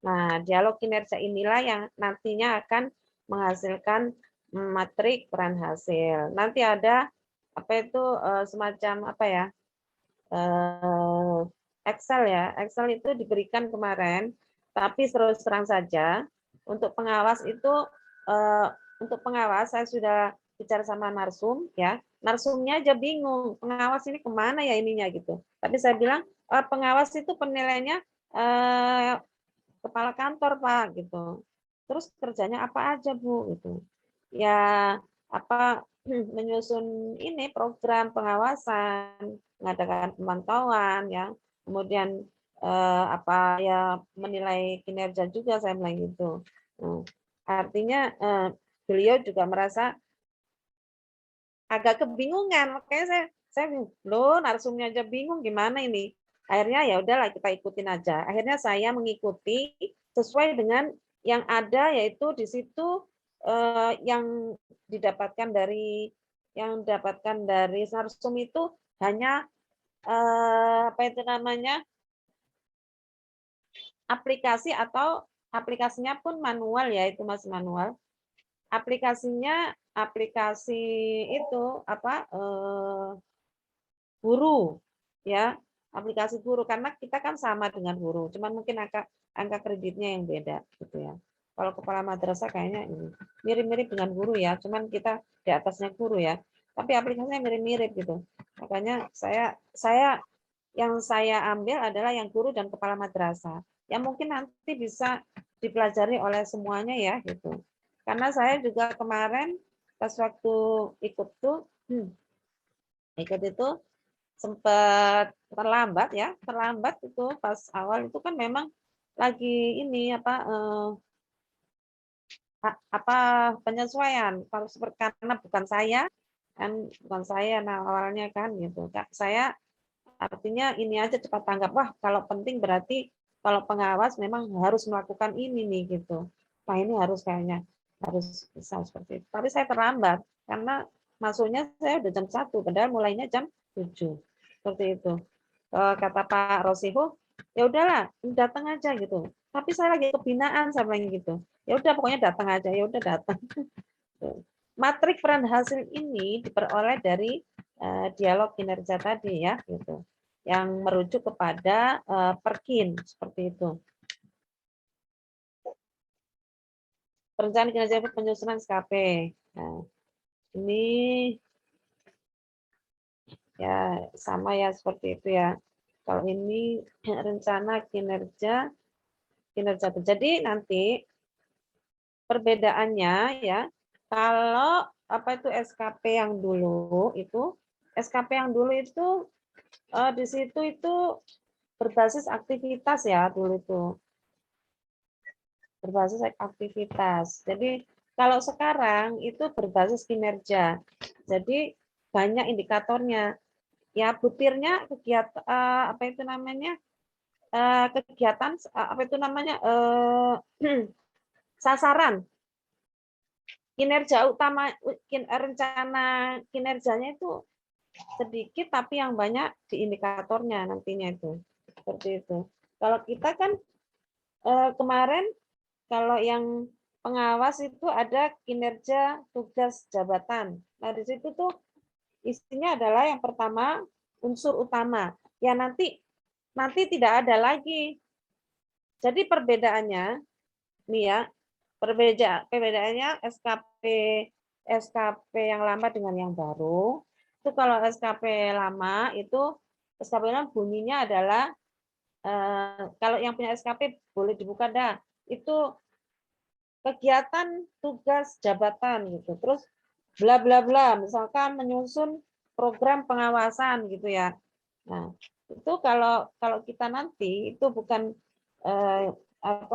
Nah, dialog kinerja inilah yang nantinya akan menghasilkan matrik peran hasil. Nanti ada semacam Excel ya. Excel itu diberikan kemarin, tapi terus terang saja untuk pengawas itu untuk pengawas saya sudah bicara sama narsum ya. Narsumnya aja bingung, pengawas ini kemana ya ininya gitu. Tapi saya bilang pengawas itu penilaiannya kepala kantor Pak gitu. Terus kerjanya apa aja Bu gitu. Ya menyusun ini program pengawasan, mengadakan pemantauan ya. Kemudian menilai kinerja juga saya bilang gitu. Artinya beliau juga merasa agak kebingungan, makanya saya bingung, loh narsumnya aja bingung gimana ini. Akhirnya ya udahlah kita ikutin aja. Akhirnya saya mengikuti sesuai dengan yang ada, yaitu di situ yang didapatkan dari narsum itu hanya apa itu namanya, aplikasi, atau aplikasinya pun manual ya, itu masih manual. Aplikasinya aplikasi itu apa, guru ya, aplikasi guru, karena kita kan sama dengan guru, cuman mungkin angka kreditnya yang beda gitu ya. Kalau kepala madrasah kayaknya ini mirip-mirip dengan guru ya, cuman kita di atasnya guru ya, tapi aplikasinya mirip-mirip gitu. Makanya yang saya ambil adalah yang guru dan kepala madrasah, yang mungkin nanti bisa dipelajari oleh semuanya ya gitu. Karena saya juga kemarin pas waktu ikut itu sempat terlambat itu pas awal itu kan memang lagi ini penyesuaian, kalau karena bukan saya nah awalnya kan gitu. Saya artinya ini aja cepat tanggap, wah kalau penting berarti kalau pengawas memang harus melakukan ini nih gitu. Nah ini kayaknya harus bisa seperti itu. Tapi saya terlambat karena masuknya saya udah jam 1, padahal mulainya jam 7. Seperti itu. Kata Pak Rosiho, ya udahlah, datang aja gitu. Tapi saya lagi kebinaan, saya bilang gitu. Ya udah pokoknya datang aja, ya udah datang. Matrik peran hasil ini diperoleh dari dialog kinerja tadi ya gitu, yang merujuk kepada Perkin seperti itu. Perencanaan kinerja penyusunan SKP. Nah, ini ya sama ya seperti itu ya. Kalau ini rencana kinerja. Jadi nanti perbedaannya ya, kalau apa itu SKP yang dulu itu di situ itu berbasis aktivitas ya dulu itu. Berbasis aktivitas. Jadi kalau sekarang itu berbasis kinerja. Jadi banyak indikatornya. Ya butirnya kegiatan apa itu namanya? Kegiatan apa itu namanya? Sasaran. Kinerja utama, rencana kinerjanya itu sedikit tapi yang banyak di indikatornya nantinya itu. Seperti itu. Kalau kita kan kemarin kalau yang pengawas itu ada kinerja tugas jabatan. Nah, di situ tuh isinya adalah yang pertama unsur utama. Ya nanti tidak ada lagi. Jadi perbedaannya nih ya, perbedaannya SKP yang lama dengan yang baru. Itu kalau SKP lama itu bunyinya adalah kalau yang punya SKP boleh dibuka dah. Itu kegiatan tugas jabatan gitu. Terus bla bla bla, misalkan menyusun program pengawasan gitu ya. Nah, itu kalau kita nanti itu bukan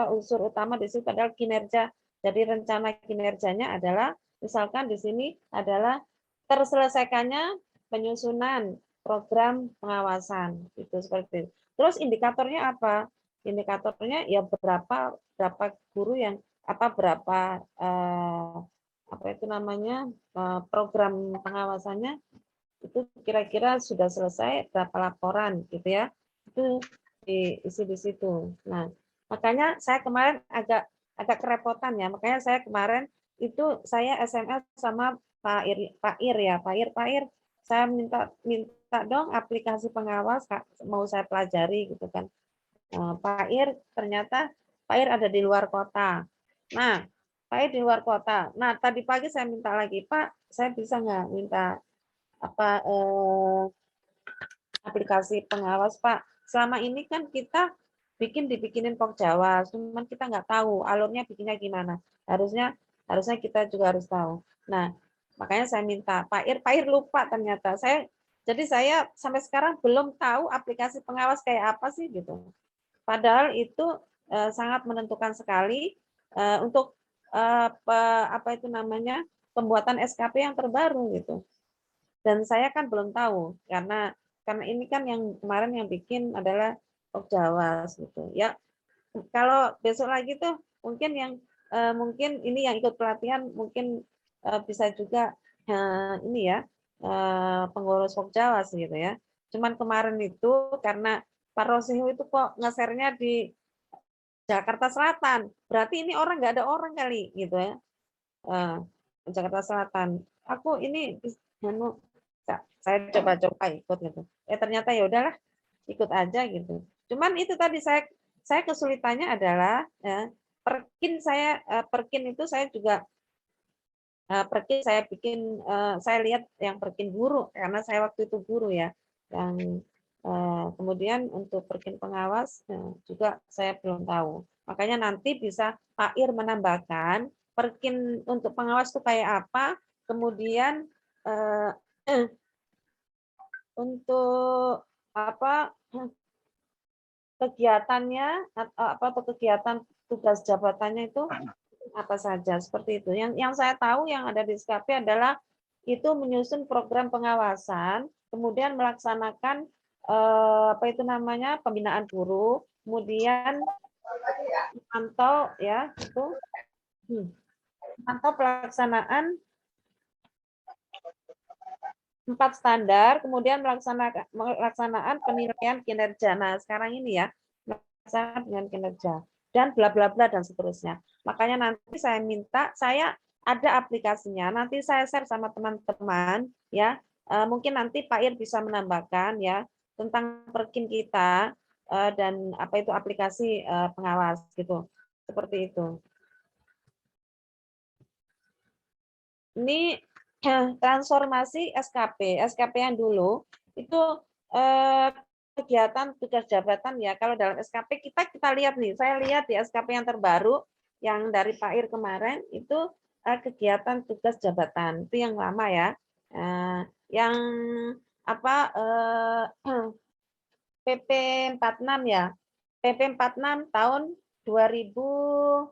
unsur utama di situ adalah kinerja. Jadi rencana kinerjanya adalah misalkan di sini adalah terselesaikannya penyusunan program pengawasan itu seperti itu. Terus indikatornya apa? Indikatornya ya berapa guru yang berapa apa itu namanya program pengawasannya itu kira-kira sudah selesai, berapa laporan gitu ya, itu diisi di situ. Nah makanya saya kemarin agak kerepotan ya, makanya saya kemarin itu saya SMS sama Pak Ir, saya minta dong aplikasi pengawas mau saya pelajari gitu kan. Pak Ir ternyata Pak Ir ada di luar kota. Nah, Pak Ir di luar kota. Nah, tadi pagi saya minta lagi, Pak, saya bisa nggak minta aplikasi pengawas, Pak? Selama ini kan kita dibikinin Pokjawa, cuman kita nggak tahu alurnya bikinnya gimana. Harusnya kita juga harus tahu. Nah, makanya saya minta Pak Ir lupa ternyata. Jadi saya sampai sekarang belum tahu aplikasi pengawas kayak apa sih gitu. Padahal itu sangat menentukan sekali untuk apa itu namanya, pembuatan SKP yang terbaru gitu. Dan saya kan belum tahu karena ini kan yang kemarin yang bikin adalah Pokjawas gitu. Ya, kalau besok lagi tuh mungkin yang mungkin ini yang ikut pelatihan mungkin bisa juga ini ya pengurus Pokjawas gitu ya. Cuman kemarin itu karena Pak Rosihu itu kok nge-share-nya di Jakarta Selatan, berarti ini orang nggak ada orang kali gitu ya. Jakarta Selatan. Aku ini saya coba-coba ikut gitu. Ternyata ya udahlah ikut aja gitu. Cuman itu tadi saya kesulitannya adalah ya, perkin itu saya juga perkin saya bikin saya lihat yang perkin guru karena saya waktu itu guru ya. Yang kemudian untuk perkin pengawas juga saya belum tahu. Makanya nanti bisa Pak Ir menambahkan perkin untuk pengawas itu kayak apa, kemudian untuk apa kegiatannya atau kegiatan tugas jabatannya itu apa saja seperti itu. Yang saya tahu yang ada di SKP adalah itu menyusun program pengawasan, kemudian melaksanakan apa itu namanya pembinaan guru, kemudian memantau ya itu memantau pelaksanaan 4 standar, kemudian melaksanaan penilaian kinerja. Nah, sekarang ini ya, melaksanakan dengan kinerja dan bla bla bla dan seterusnya. Makanya nanti saya minta, saya ada aplikasinya, nanti saya share sama teman-teman ya. Mungkin nanti Pak Ir bisa menambahkan ya tentang perkin kita dan apa itu aplikasi pengawas gitu. Seperti itu. Ini transformasi SKP yang dulu itu kegiatan tugas jabatan ya. Kalau dalam SKP kita lihat nih, saya lihat di SKP yang terbaru yang dari Pak Ir kemarin itu kegiatan tugas jabatan itu yang lama ya. Yang apa PP 46 ya. PP 46 tahun 2013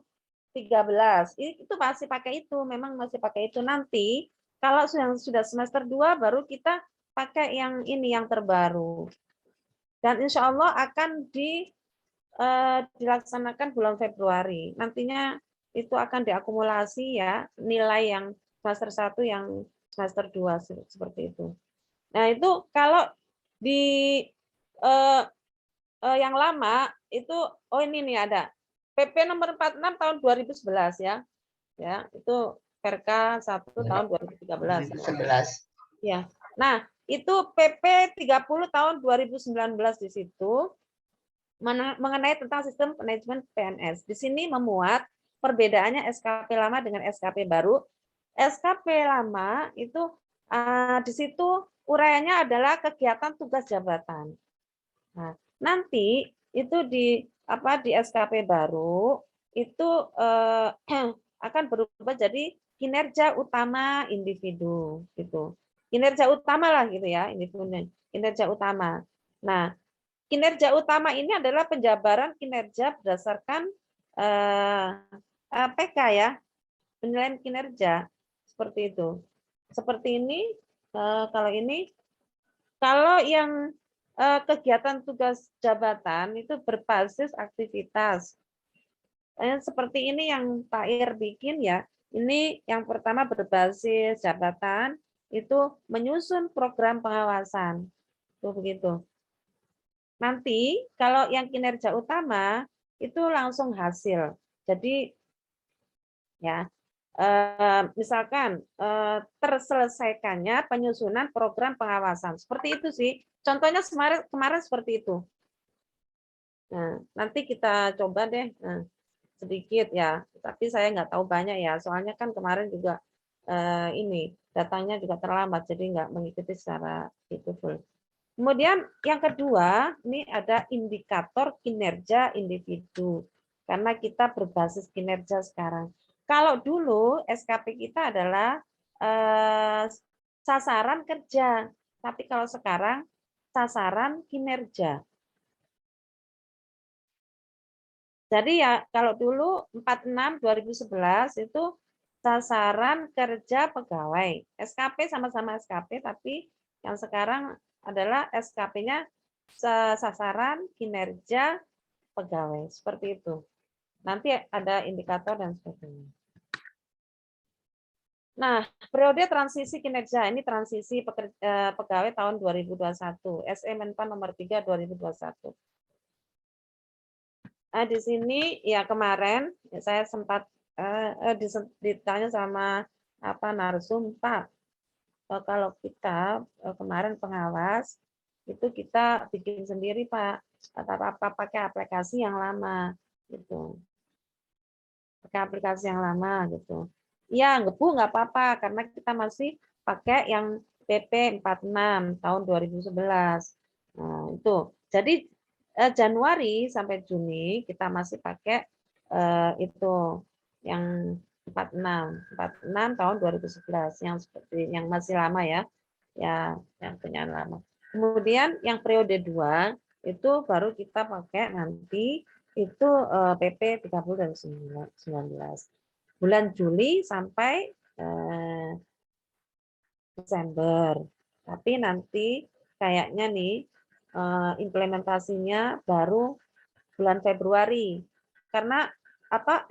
itu masih pakai itu, memang masih pakai itu. Nanti kalau sudah semester 2 baru kita pakai yang ini yang terbaru. Dan insya Allah akan dilaksanakan bulan Februari. Nantinya itu akan diakumulasi ya nilai yang semester 1 yang semester 2 seperti itu. Nah, itu kalau di yang lama itu ini nih ada PP nomor 46 tahun 2011 ya. Ya, itu Perka 1 tahun 2013. 2011. Ya. Nah, itu PP 30 tahun 2019 di situ mengenai tentang sistem manajemen PNS. Di sini memuat perbedaannya SKP lama dengan SKP baru. SKP lama itu di situ uraiannya adalah kegiatan tugas jabatan. Nah, nanti itu di SKP baru itu akan berubah jadi kinerja utama individu gitu. Kinerja utama lah gitu ya, individu. Kinerja utama. Nah, kinerja utama ini adalah penjabaran kinerja berdasarkan PK ya, penilaian kinerja seperti itu. Seperti ini kalau yang kegiatan tugas jabatan itu berbasis aktivitas. Seperti ini yang Pak Ir bikin ya. Ini yang pertama berbasis jabatan itu menyusun program pengawasan. Tuh begitu. Nanti kalau yang kinerja utama itu langsung hasil. Jadi ya misalkan terselesaikannya penyusunan program pengawasan. Seperti itu sih. Contohnya kemarin seperti itu. Nah, nanti kita coba deh sedikit ya. Tapi saya nggak tahu banyak ya. Soalnya kan kemarin juga ini datanya juga terlambat, jadi nggak mengikuti secara itu full. Kemudian yang kedua, ini ada indikator kinerja individu. Karena kita berbasis kinerja sekarang. Kalau dulu SKP kita adalah sasaran kerja, tapi kalau sekarang sasaran kinerja. Jadi ya kalau dulu 46 2011 itu sasaran kerja pegawai. SKP sama-sama SKP, tapi yang sekarang adalah SKP-nya sasaran kinerja pegawai. Seperti itu. Nanti ada indikator dan sebagainya. Nah, periode transisi kinerja ini transisi pegawai tahun 2021, SE Menpan nomor 3 2021. Di sini ya kemarin saya sempat ditanya sama narsum, Pak, kalau kita kemarin pengawas itu kita bikin sendiri, Pak, atau apa pakai aplikasi yang lama gitu. Pakai aplikasi yang lama gitu. Ya, Bu, nggak apa-apa karena kita masih pakai yang PP 46 tahun 2011. Nah, itu. Jadi Januari sampai Juni kita masih pakai itu yang 46 tahun 2011 yang seperti yang masih lama ya. Ya, yang punya lama. Kemudian yang periode 2 itu baru kita pakai nanti itu PP 30 dan 19. Bulan Juli sampai Desember. Tapi nanti kayaknya nih implementasinya baru bulan Februari. Karena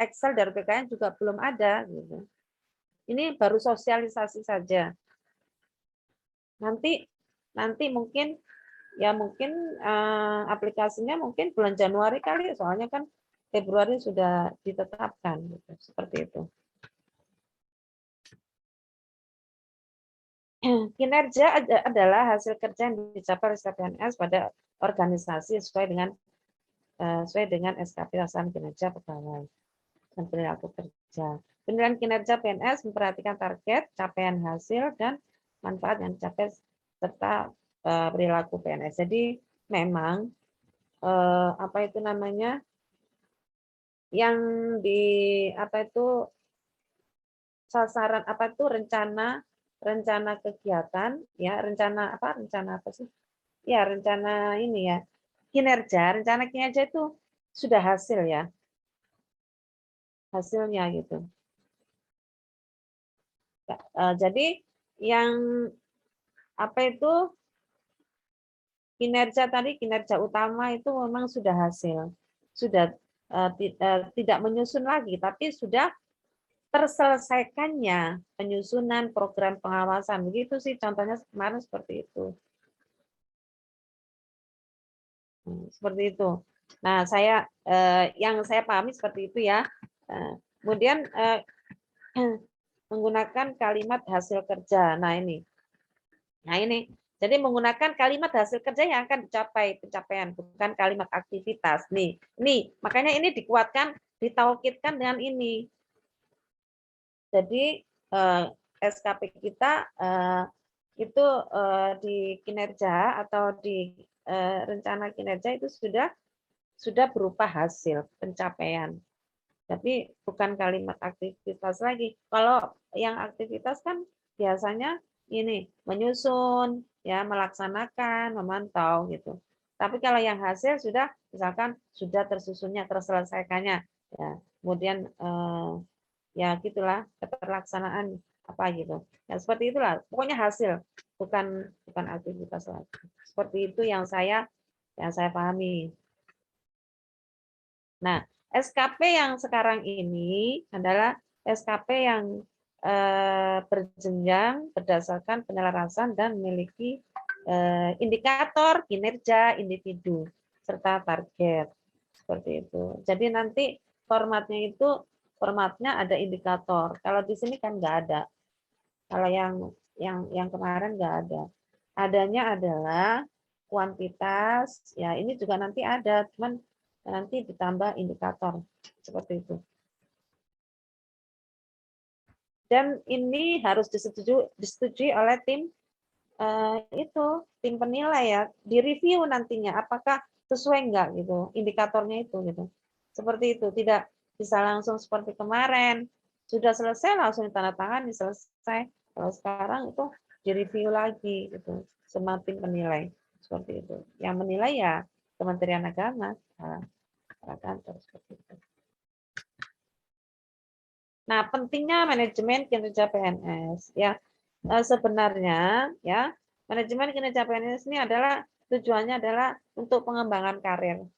Excel dari BKN juga belum ada gitu. Ini baru sosialisasi saja. Nanti mungkin aplikasinya mungkin bulan Januari kali, soalnya kan Februari sudah ditetapkan gitu. Seperti itu. Kinerja adalah hasil kerja yang dicapai oleh PNS pada organisasi sesuai dengan SKP sasaran kinerja pegawai dan perilaku kerja. Penilaian kinerja PNS memperhatikan target, capaian hasil, dan manfaat yang dicapai serta perilaku PNS. Jadi memang yang di sasaran rencana kegiatan ya, rencana ini ya, rencana kinerja itu sudah hasil ya, hasilnya gitu. Jadi yang kinerja utama itu memang sudah hasil, sudah tidak menyusun lagi, tapi sudah terselesaikannya penyusunan program pengawasan. Begitu sih contohnya kemarin seperti itu. Seperti itu. Nah, yang saya pahami seperti itu ya. Kemudian menggunakan kalimat hasil kerja. Nah, ini. Jadi menggunakan kalimat hasil kerja yang akan dicapai pencapaian, bukan kalimat aktivitas. Nih, makanya ini dikuatkan, ditaukidkan dengan ini. Jadi SKP kita itu di kinerja atau di rencana kinerja itu sudah berupa hasil pencapaian. Tapi bukan kalimat aktivitas lagi. Kalau yang aktivitas kan biasanya ini menyusun, ya, melaksanakan, memantau gitu. Tapi kalau yang hasil sudah misalkan sudah tersusunnya, terselesaikannya, ya. Kemudian ya gitulah keterlaksanaan gitu. Ya seperti itulah. Pokoknya hasil, bukan aktivitas lagi. Seperti itu yang saya pahami. Nah, SKP yang sekarang ini adalah SKP yang berjenjang berdasarkan penyelarasan dan memiliki indikator kinerja individu serta target. Seperti itu. Jadi nanti formatnya ada indikator. Kalau di sini kan nggak ada. Kalau yang kemarin nggak ada. Adanya adalah kuantitas. Ya ini juga nanti ada, cuman nanti ditambah indikator seperti itu. Dan ini harus disetujui oleh tim tim penilai ya, direview nantinya apakah sesuai enggak gitu indikatornya itu gitu. Seperti itu, tidak bisa langsung seperti kemarin sudah selesai langsung ditandatangani selesai. Kalau sekarang itu direview lagi gitu sama tim penilai seperti itu. Yang menilai ya Kementerian Agama. Nah, para kantor seperti itu. Nah, pentingnya manajemen kinerja PNS ya. Sebenarnya ya, manajemen kinerja PNS ini adalah tujuannya adalah untuk pengembangan karir.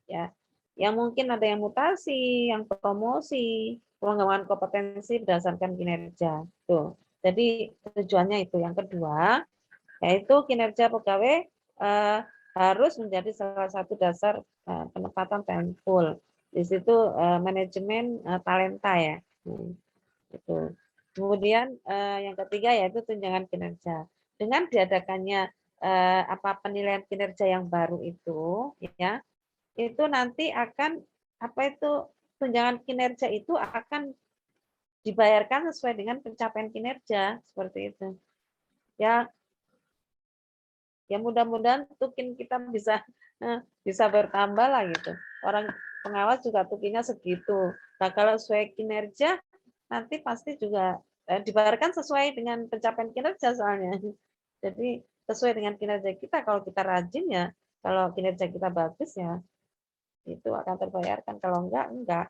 Ya. Yang mungkin ada yang mutasi, yang promosi, pengembangan kompetensi berdasarkan kinerja. Tuh. Jadi tujuannya itu. Yang kedua, yaitu kinerja pegawai harus menjadi salah satu dasar penempatan talent pool. Di situ manajemen talenta ya. Itu. Kemudian yang ketiga yaitu tunjangan kinerja. Dengan diadakannya penilaian kinerja yang baru itu, ya, itu nanti akan tunjangan kinerja itu akan dibayarkan sesuai dengan pencapaian kinerja seperti itu. Ya, mudah-mudahan tukin kita bisa bertambah lah gitu. Orang pengawas juga tukinnya segitu. Nah, kalau sesuai kinerja nanti pasti juga dibayarkan sesuai dengan pencapaian kinerja soalnya. Jadi sesuai dengan kinerja kita, kalau kita rajin ya, kalau kinerja kita bagus ya, itu akan terbayarkan. Kalau enggak.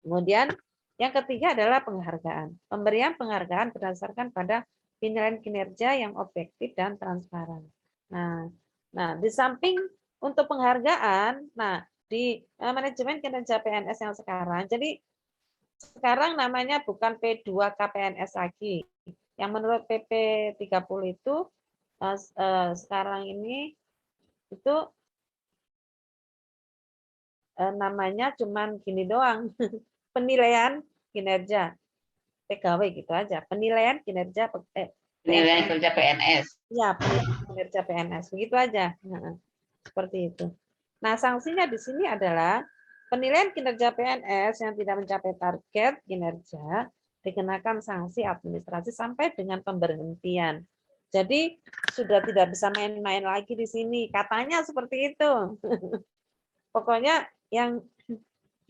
Kemudian yang ketiga adalah penghargaan. Pemberian penghargaan berdasarkan pada penilaian kinerja yang objektif dan transparan. Nah, di samping untuk penghargaan, di manajemen kinerja PNS yang sekarang, jadi sekarang namanya bukan P2K PNS lagi. Yang menurut PP 30 itu sekarang ini itu namanya cuman gini doang, penilaian kinerja pegawai gitu aja, penilaian kinerja PNS. Ya, penilaian kinerja PNS begitu aja. Seperti itu. Nah, sanksinya di sini adalah penilaian kinerja PNS yang tidak mencapai target kinerja dikenakan sanksi administrasi sampai dengan pemberhentian. Jadi sudah tidak bisa main-main lagi di sini. Katanya seperti itu. Pokoknya yang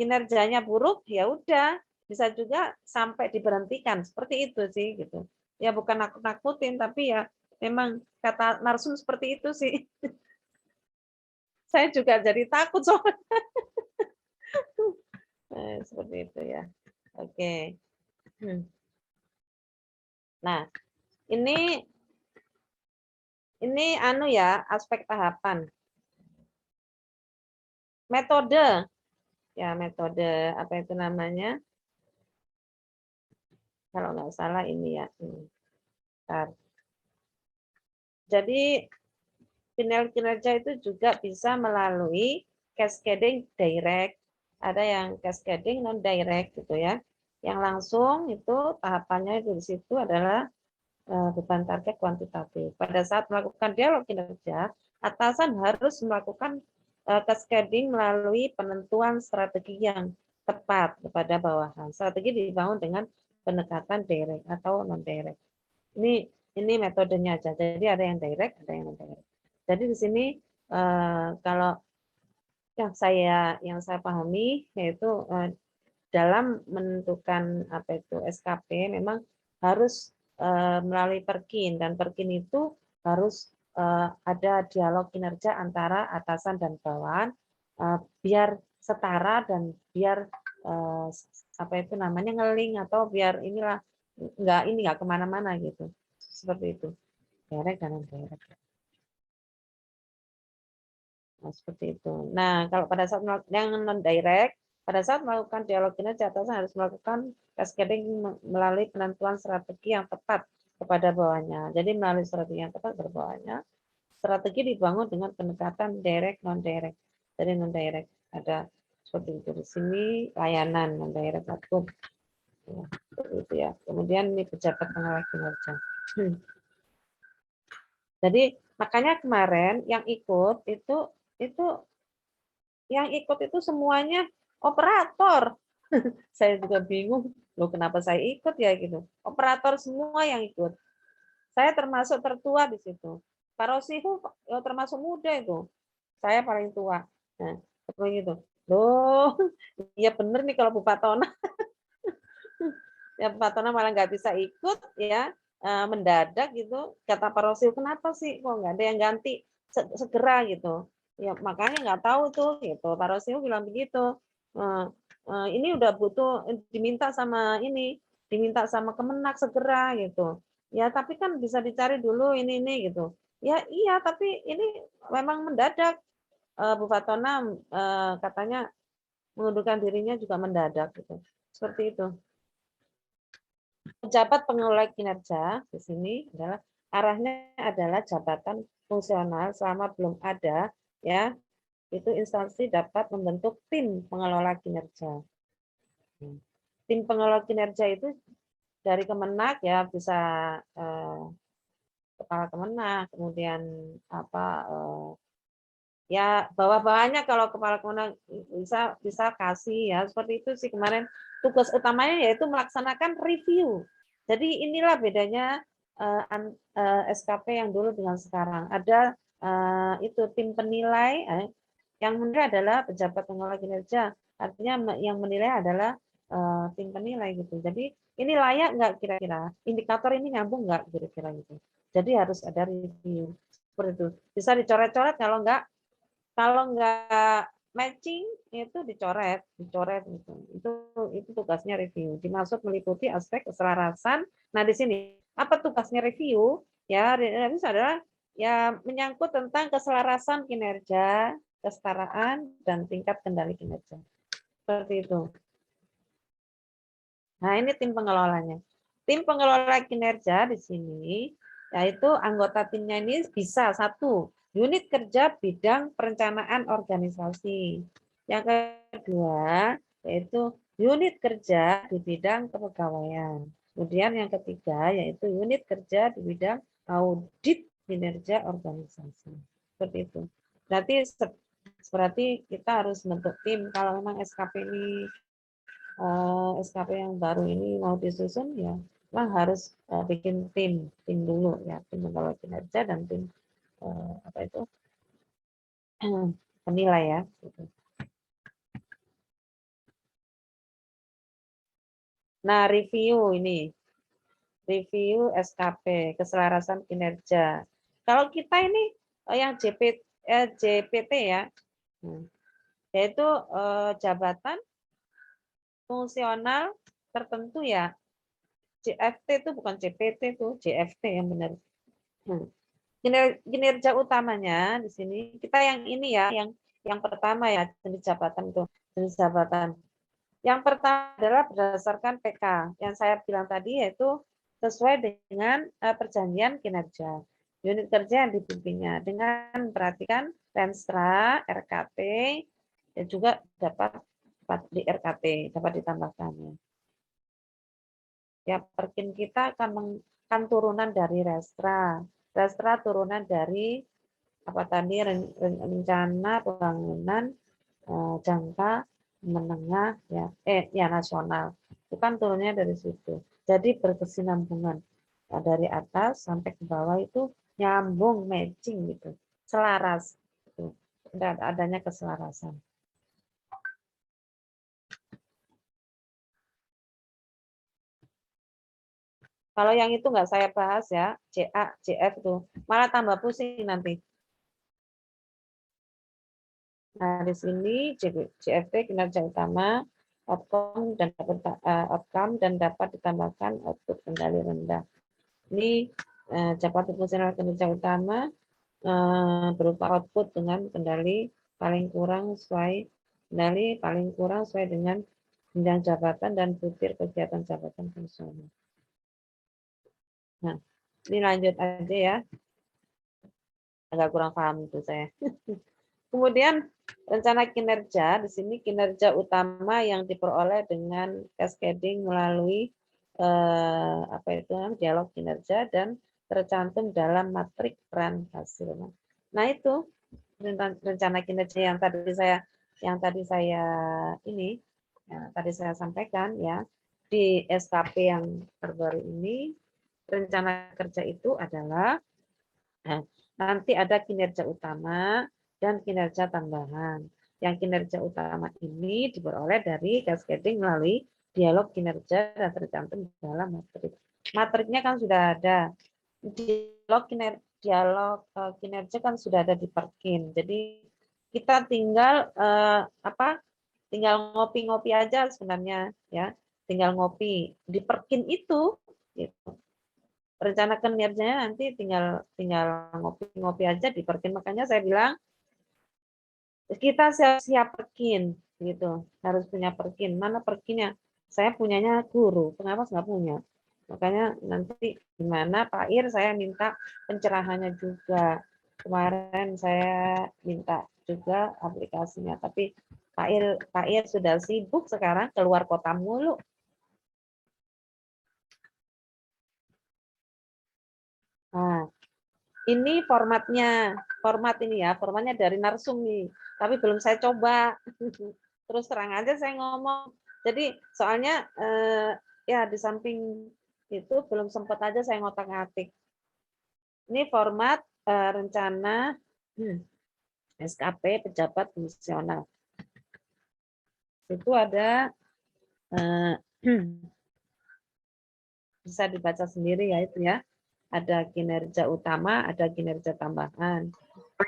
kinerjanya buruk ya udah bisa juga sampai diberhentikan. Seperti itu sih gitu. Ya bukan nakut-nakutin tapi ya memang kata narsum seperti itu sih. Saya juga jadi takut soalnya. Seperti itu ya. Oke. Nah, ini ya aspek tahapan. Metode. Ya, metode apa itu namanya? Kalau nggak salah ini ya. Bentar. Jadi penilaian kinerja itu juga bisa melalui cascading direct, ada yang cascading non direct gitu ya. Yang langsung itu tahapannya itu di situ adalah beban target kuantitatif. Pada saat melakukan dialog kinerja, atasan harus melakukan cascading melalui penentuan strategi yang tepat kepada bawahan. Strategi dibangun dengan pendekatan direct atau non direct. Ini metodenya aja. Jadi ada yang direct, ada yang non direct. Jadi di sini kalau yang saya pahami yaitu dalam menentukan SKP memang harus melalui perkin, dan perkin itu harus ada dialog kinerja antara atasan dan bawahan biar setara dan biar ngeling atau biar nggak kemana-mana gitu, seperti itu, direct dan non direct. Nah, seperti itu. Nah, kalau pada saat yang non direct, pada saat melakukan dialog kinerja, atasan harus melakukan cascading melalui penentuan strategi yang tepat kepada bawahnya. Jadi melalui strategi yang tepat kepada bawahnya, strategi dibangun dengan pendekatan direct non direct. Jadi non direct ada seperti itu di sini, layanan non direct platform. Ya, seperti itu ya. Kemudian ini pejabat pengawas kinerja. Jadi makanya kemarin yang ikut itu semuanya operator. Saya juga bingung, loh kenapa saya ikut ya gitu. Operator semua yang ikut. Saya termasuk tertua di situ. Pak Rosihu termasuk muda itu. Saya paling tua. Nah, seperti itu. Loh, ya bener nih kalau Bu Fatona. Ya Bu Fatona malah nggak bisa ikut ya, mendadak gitu. Kata Pak Rosihu, kenapa sih kok nggak ada yang ganti segera gitu. Ya makanya nggak tahu tuh gitu. Pak Rosio bilang begitu. Ini udah butuh diminta sama Kemenak segera gitu. Ya tapi kan bisa dicari dulu ini gitu. Ya iya tapi ini memang mendadak. Bu Fatona katanya mengundurkan dirinya juga mendadak gitu. Seperti itu. Pejabat pengelola kinerja di sini adalah arahnya adalah jabatan fungsional selama belum ada ya itu instansi dapat membentuk tim pengelola kinerja. Tim pengelola kinerja itu dari Kemenak ya bisa kepala Kemenak, kemudian apa ya bawah-bawahnya kalau kepala Kemenak bisa kasih ya seperti itu sih kemarin tugas utamanya yaitu melaksanakan review. Jadi inilah bedanya SKP yang dulu dengan sekarang. Ada itu tim penilai yang menilai adalah pejabat pengelola kinerja. Artinya yang menilai adalah tim penilai gitu. Jadi ini layak nggak kira-kira? Indikator ini nyambung nggak kira-kira gitu. Jadi harus ada review seperti itu. Bisa dicoret-coret kalau nggak matching itu dicoret gitu. Itu tugasnya review. Dimaksud meliputi aspek keselarasan. Nah di sini apa tugasnya review? Ya review adalah ya menyangkut tentang keselarasan kinerja, kesetaraan dan tingkat kendali kinerja. Seperti itu. Nah, ini tim pengelolanya. Tim pengelola kinerja di sini yaitu anggota timnya ini bisa satu unit kerja bidang perencanaan organisasi. Yang kedua yaitu unit kerja di bidang kepegawaian. Kemudian yang ketiga yaitu unit kerja di bidang audit kinerja organisasi. Seperti itu. Berarti kita harus bentuk tim kalau memang SKP yang baru ini mau disusun ya memang harus bikin tim dulu ya, tim pengelola kinerja dan tim apa itu penilai ya. Nah review SKP keselarasan kinerja. Kalau kita ini yang JPT ya, yaitu jabatan fungsional tertentu ya. JFT itu bukan JPT itu JFT yang benar. Kinerja utamanya di sini kita yang ini ya, yang pertama ya jenis jabatan itu jenis jabatan. Yang pertama adalah berdasarkan PK yang saya bilang tadi yaitu sesuai dengan perjanjian kinerja unit kerja yang dipimpinnya dengan perhatikan Renstra, RKT dan juga dapat di RKT dapat ditambahkannya. Ya perkin kita kan turunan dari Restra. Restra turunan dari apa tadi rencana pembangunan jangka menengah ya nasional. Itu kan turunnya dari situ. Jadi berkesinambungan dari atas sampai ke bawah itu nyambung matching gitu. Selaras gitu. Adanya keselarasan. Kalau yang itu nggak saya bahas ya, CA, CF itu malah tambah pusing nanti. Nah, di sini CFT kinerja utama, outcome dan dapat ditambahkan output kendali rendah. Ini jabatan fungsional kinerja utama berupa output dengan kendali paling kurang sesuai dengan bidang jabatan dan butir kegiatan jabatan fungsional. Nah, ini lanjut aja ya. Agak kurang paham itu saya. Kemudian rencana kinerja, di sini kinerja utama yang diperoleh dengan cascading melalui dialog kinerja dan tercantum dalam matrik peran hasil. Nah, itu rencana kinerja yang tadi saya sampaikan ya di SKP yang terbaru ini. Rencana kerja itu adalah nanti ada kinerja utama dan kinerja tambahan. Yang kinerja utama ini diperoleh dari cascading melalui dialog kinerja dan tercantum dalam matrik. Matriknya kan sudah ada. Dialog kinerja kan sudah ada di Perkin. Jadi kita tinggal tinggal ngopi-ngopi aja sebenarnya ya, tinggal ngopi di perkin itu gitu. Rencana kinerjanya nanti tinggal ngopi-ngopi aja di perkin. Makanya saya bilang kita siap perkin gitu, harus punya perkin. Mana perkinnya? Saya punyanya guru, kenapa nggak punya? Makanya nanti gimana Pak Ir, saya minta pencerahannya juga. Kemarin saya minta juga aplikasinya, tapi Pak Ir sudah sibuk sekarang, keluar kota mulu. Nah, ini formatnya dari Narsum nih, tapi belum saya coba. Terus terang aja saya ngomong. Jadi soalnya ya di samping itu belum sempat aja saya ngotak-ngatik. Ini format rencana SKP pejabat fungsional. Itu ada bisa dibaca sendiri ya itu ya. Ada kinerja utama, ada kinerja tambahan.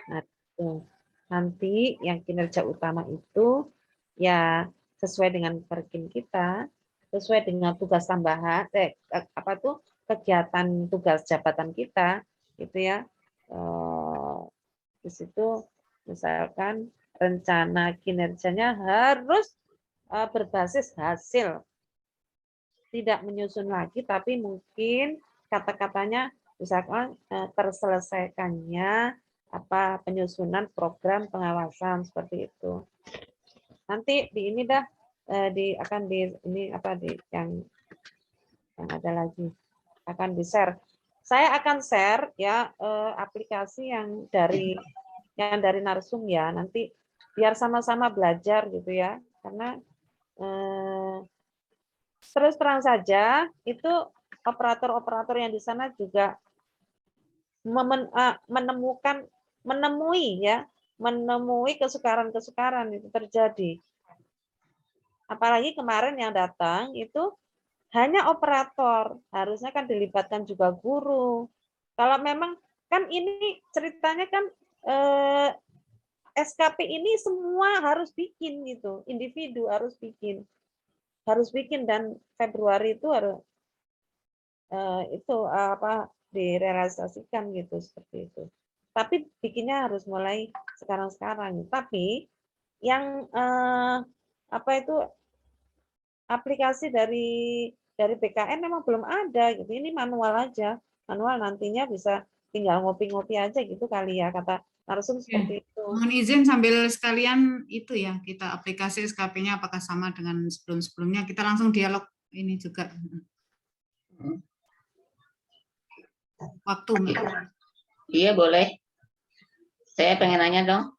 Nah, itu. Nanti yang kinerja utama itu ya sesuai dengan perkin kita, sesuai dengan tugas tambahan, kegiatan tugas jabatan kita, gitu ya. Di situ misalkan rencana kinerjanya harus berbasis hasil, tidak menyusun lagi, tapi mungkin kata-katanya misalkan terselesaikannya penyusunan program pengawasan seperti itu. Nanti di ini dah yang ada lagi akan di-share. Saya akan share ya aplikasi yang dari Narsum ya, nanti biar sama-sama belajar gitu ya. Karena terus terang saja itu operator-operator yang di sana juga menemui kesukaran-kesukaran itu terjadi. Apalagi kemarin yang datang itu hanya operator, harusnya kan dilibatkan juga guru. Kalau memang kan ini ceritanya kan SKP ini semua harus bikin gitu, individu harus bikin dan Februari itu harus direalisasikan gitu seperti itu. Tapi bikinnya harus mulai sekarang-sekarang. Tapi yang aplikasi dari BKN memang belum ada gitu. Ini manual aja. Manual nantinya bisa tinggal ngopi-ngopi aja gitu kali ya, kata Narsum seperti itu. Mohon izin sambil sekalian itu ya, kita aplikasi SKP-nya apakah sama dengan sebelum-sebelumnya. Kita langsung dialog ini juga. Waktu. Iya, boleh. Saya pengen nanya dong.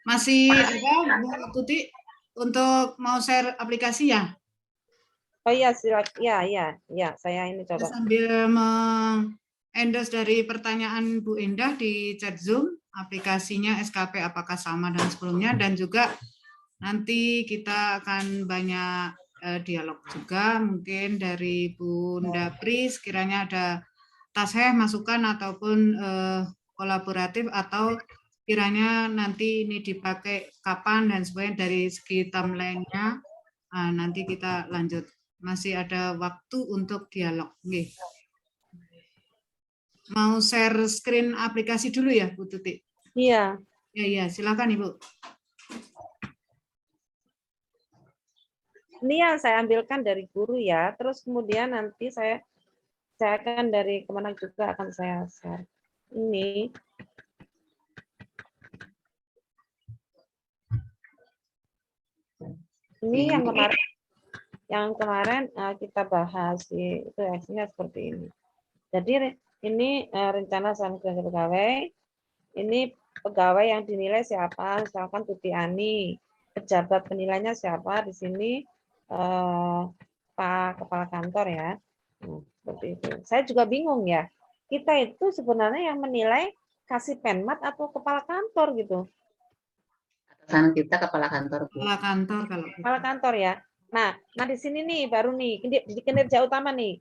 Masih ada Bu Tuti untuk mau share aplikasi ya? Oh iya, silakan. Ya, saya ini coba. Sambil endorse dari pertanyaan Bu Endah di chat Zoom, aplikasinya SKP apakah sama dengan sebelumnya, dan juga nanti kita akan banyak dialog juga, mungkin dari Bunda Pri, sekiranya ada tasih masukan ataupun kolaboratif, atau kiranya nanti ini dipakai kapan dan sebagainya dari segi timeline-nya, nanti kita lanjut. Masih ada waktu untuk dialog. Oke. Mau share screen aplikasi dulu ya, Bu Tuti? Iya. Ya, silakan Ibu. Ini yang saya ambilkan dari guru ya, terus kemudian nanti saya akan dari Kemenag juga akan saya share. Ini yang kemarin kita bahas itu hasilnya seperti ini. Jadi ini rencana sampai pegawai. Ini pegawai yang dinilai siapa? Misalkan Tuti Ani. Pejabat penilainya siapa? Di sini Pak Kepala Kantor ya. Seperti itu. Saya juga bingung ya. Kita itu sebenarnya yang menilai kasih penmat atau kepala kantor gitu. Atasan kita kepala kantor. Kepala kantor kalau gitu. Kepala kantor ya. Nah di sini nih baru nih di kinerja utama nih.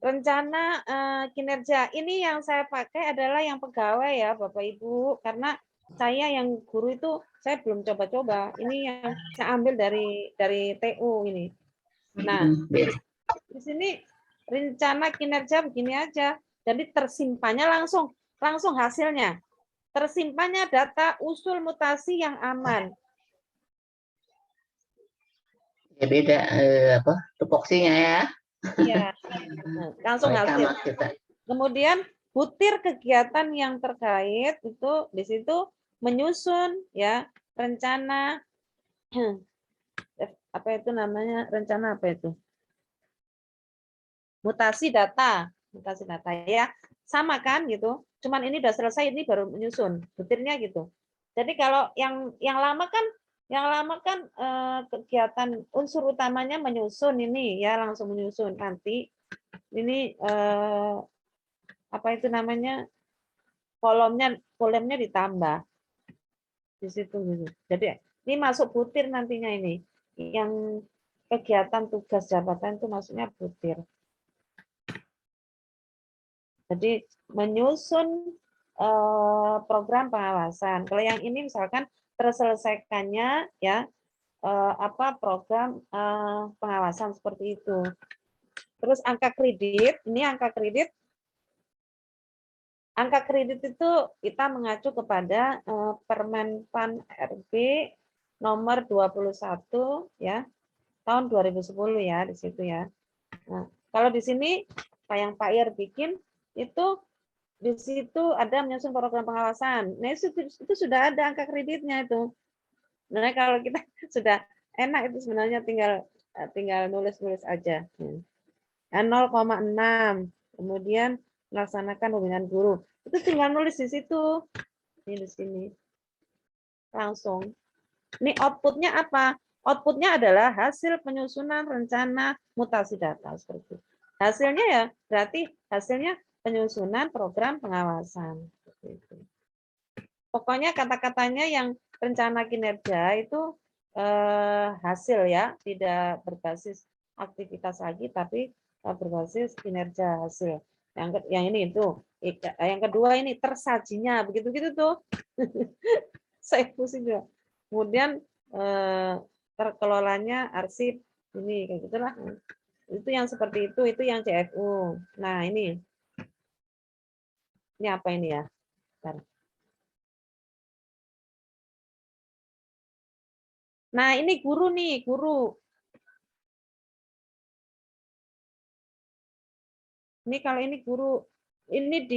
rencana kinerja. Ini yang saya pakai adalah yang pegawai ya Bapak Ibu, karena saya yang guru itu saya belum coba-coba. Ini yang saya ambil dari TU ini. Nah, di sini rencana kinerja begini aja. Jadi tersimpannya langsung hasilnya. Tersimpannya data usul mutasi yang aman. Ya beda apa tupoksinya ya. Iya. Langsung hasil. Kemudian butir kegiatan yang terkait itu di situ menyusun ya rencana apa itu namanya, rencana apa itu? Mutasi data ya. Sama kan gitu. Cuman ini udah selesai, ini baru menyusun butirnya gitu. Jadi kalau yang lama kan kegiatan unsur utamanya menyusun ini ya, langsung menyusun. Nanti ini apa itu namanya, kolomnya ditambah di situ gitu. Jadi ini masuk butir nantinya, ini yang kegiatan tugas jabatan itu maksudnya butir. Jadi menyusun program pengawasan. Kalau yang ini misalkan terselesaikannya ya apa program pengawasan seperti itu. Terus angka kredit, ini angka kredit itu kita mengacu kepada Permenpan RB nomor 21 ya tahun 2010 ya di situ ya. Nah, kalau di sini yang Pak Ir bikin itu di situ ada menyusun program pengawasan. Nah, itu sudah ada angka kreditnya itu. Nah, kalau kita sudah enak itu sebenarnya tinggal nulis aja. 0,6. Kemudian melaksanakan pembinaan guru. Itu tinggal nulis di situ. Ini di sini. Langsung. Ini outputnya apa? Outputnya adalah hasil penyusunan rencana mutasi data seperti itu. Hasilnya ya berarti hasilnya penyusunan program pengawasan. Pokoknya kata-katanya yang rencana kinerja itu hasil ya, tidak berbasis aktivitas lagi, tapi berbasis kinerja hasil. Yang ini itu. Yang kedua ini tersajinya, begitu-gitu tuh. Saya pusing juga. Kemudian terkelolanya arsip ini kayak gitulah. Itu yang seperti itu yang CFU. Nah, ini apa ini ya? Bentar. Nah, ini guru nih, guru. Ini kalau ini guru, ini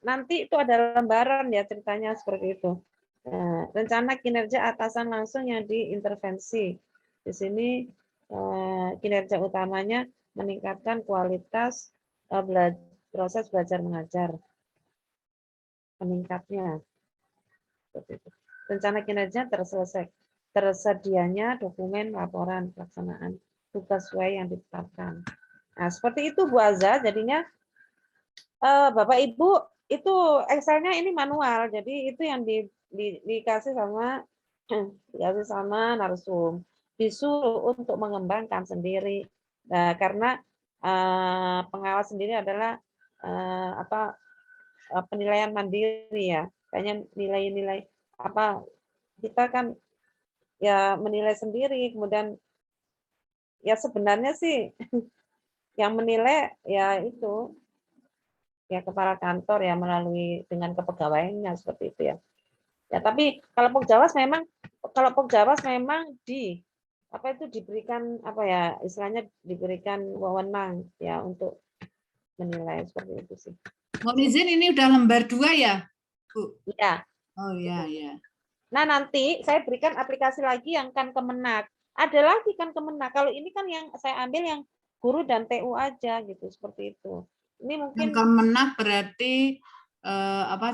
nanti itu ada lembaran ya ceritanya seperti itu. Nah, rencana kinerja atasan langsung yang diintervensi. Di sini kinerja utamanya meningkatkan kualitas proses belajar mengajar. Meningkatnya. Rencana kinerja tersedianya dokumen laporan pelaksanaan tugas sesuai yang ditetapkan. Nah, seperti itu Bu Azza, jadinya Bapak Ibu itu Excel-nya ini manual, jadi itu yang dikasih sama narsum, disuruh untuk mengembangkan sendiri. Nah, karena pengawas sendiri adalah penilaian mandiri ya, kayaknya nilai-nilai apa kita kan ya menilai sendiri, kemudian ya sebenarnya sih yang menilai ya itu ya kepala kantor ya melalui dengan kepegawaiannya seperti itu ya. Ya tapi kalau Pokjawas memang diberikan apa ya istilahnya diberikan wewenang ya untuk menilai seperti itu sih. Mohon izin ini udah lembar 2 ya, Bu? Iya. Oh iya ya. Nah nanti saya berikan aplikasi lagi yang kan Kemenak. Ada lagi kan Kemenak. Kalau ini kan yang saya ambil yang guru dan TU aja gitu seperti itu. Ini mungkin yang Kemenak berarti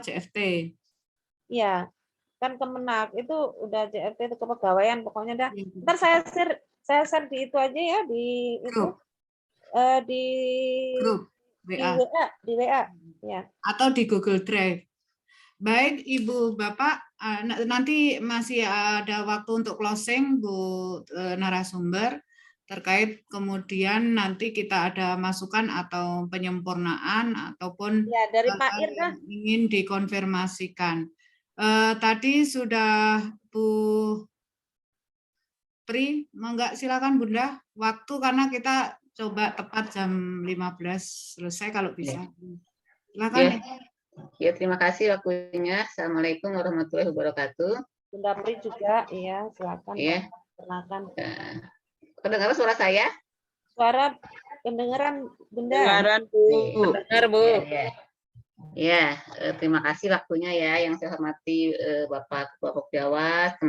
CFT. Iya, kan Kemenak itu udah CFT itu kepegawaian pokoknya dah. Ntar saya share di itu aja ya di grup. Itu di grup WA. Di WA ya. Atau di Google Drive. Baik Ibu Bapak, nanti masih ada waktu untuk closing Bu narasumber. terkait kemudian nanti kita ada masukan atau penyempurnaan ataupun Ya, dari Pak hal-hal Irna. yang ingin dikonfirmasikan. Tadi sudah Bu Pri, enggak silakan Bunda, waktu karena kita coba tepat jam 15 selesai kalau bisa. Silakan. Ya, terima kasih waktunya. Assalamualaikum warahmatullahi wabarakatuh. Bunda Pri juga, iya, silakan. Ya. Perkenalkan. Kedengaran suara saya? Suara kedengeran, Bunda. Kedengaran, Bu. Dengar, Bu. Ya, terima kasih waktunya ya. Yang saya hormati Bapak Ketua Pokjawas,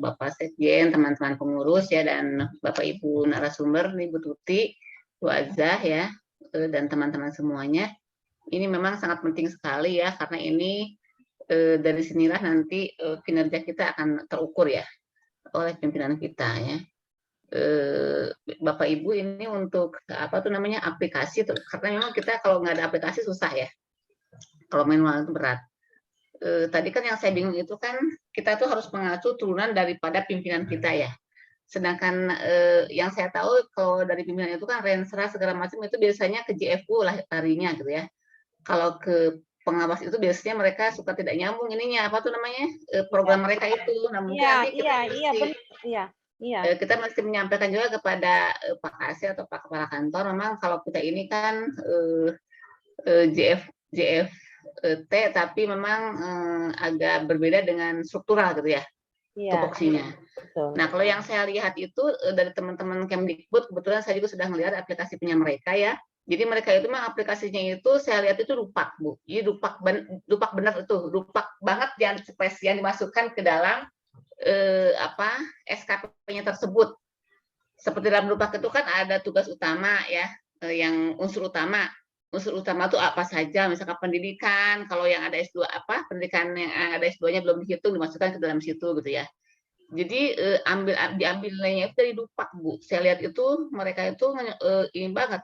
Bapak Sekjen, teman-teman pengurus ya, dan Bapak Ibu narasumber, nih Bu Tuti, Bu Azah ya, dan teman-teman semuanya. Ini memang sangat penting sekali ya, karena ini dari sinilah nanti kinerja kita akan terukur ya oleh pimpinan kita ya. Bapak Ibu, ini untuk apa tuh namanya aplikasi tuh, karena memang kita kalau nggak ada aplikasi susah ya, kalau manual itu berat. Tadi kan yang saya bingung itu kan kita tuh harus mengacu turunan daripada pimpinan kita ya. Sedangkan yang saya tahu kalau dari pimpinan itu kan Rensra segala macam itu biasanya ke JFU lah larinya gitu ya. Kalau ke pengawas itu biasanya mereka suka tidak nyambung ininya apa tuh namanya program mereka itu. Nah, mungkin nanti kita mesti menyampaikan juga kepada Pak Kasih atau Pak Kepala Kantor, memang kalau kita ini kan JFT tapi memang agak berbeda dengan struktural gitu ya, tupoksinya. Nah, kalau yang saya lihat itu dari teman-teman Kemdikbud, kebetulan saya juga sudah melihat aplikasi punya mereka ya. Jadi mereka itu memang aplikasinya itu saya lihat itu dupak, Bu. Jadi dupak benar itu, dupak banget yang dimasukkan ke dalam SKP-nya tersebut. Seperti dalam dupak itu kan ada tugas utama ya, yang unsur utama. Unsur utama itu apa saja, misalkan pendidikan, kalau yang ada S2 pendidikan yang ada S2-nya belum dihitung dimasukkan ke dalam situ gitu ya. Jadi diambil nilainya itu dari dupak, Bu. Saya lihat itu mereka itu ini banget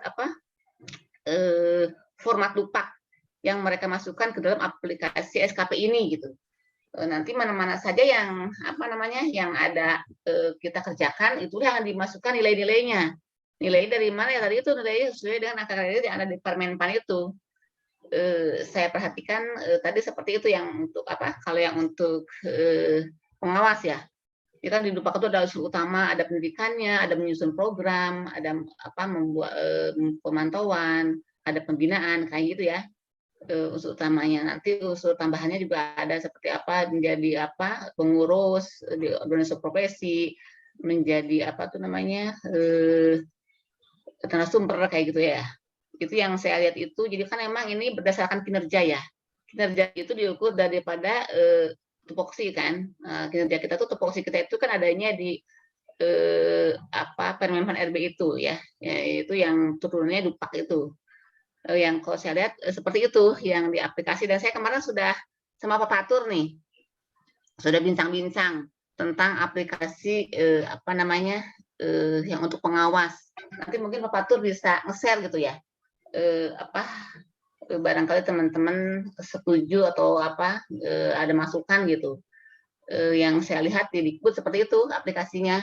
format dupak yang mereka masukkan ke dalam aplikasi SKP ini gitu. Nanti mana-mana saja yang yang ada kita kerjakan itu yang dimasukkan nilai-nilainya. Nilai dari mana ya tadi itu nilai sesuai dengan angka kredit yang ada di Permenpan itu. Saya perhatikan tadi seperti itu yang untuk kalau yang untuk pengawas ya. Jadi kan di dupak itu ada unsur utama, ada pendidikannya, ada menyusun program, ada membuat pemantauan, ada pembinaan kayak gitu ya. Unsur utamanya, nanti unsur tambahannya juga ada seperti menjadi pengurus di organisasi profesi, menjadi narasumber kayak gitu ya. Itu yang saya lihat itu. Jadi kan emang ini berdasarkan kinerja ya. Kinerja itu diukur daripada tupoksi kan. Kinerja kita tuh tupoksi kita itu kan adanya di Permenpan RB itu ya. Itu yang turunnya dupak itu. Yang kalau saya lihat seperti itu yang di aplikasi, dan saya kemarin sudah sama Pak Fatur nih. Sudah bincang-bincang tentang aplikasi yang untuk pengawas. Nanti mungkin Pak Fatur bisa nge-share gitu ya. Barangkali teman-teman setuju atau ada masukan gitu. Yang saya lihat di Dikbud seperti itu aplikasinya.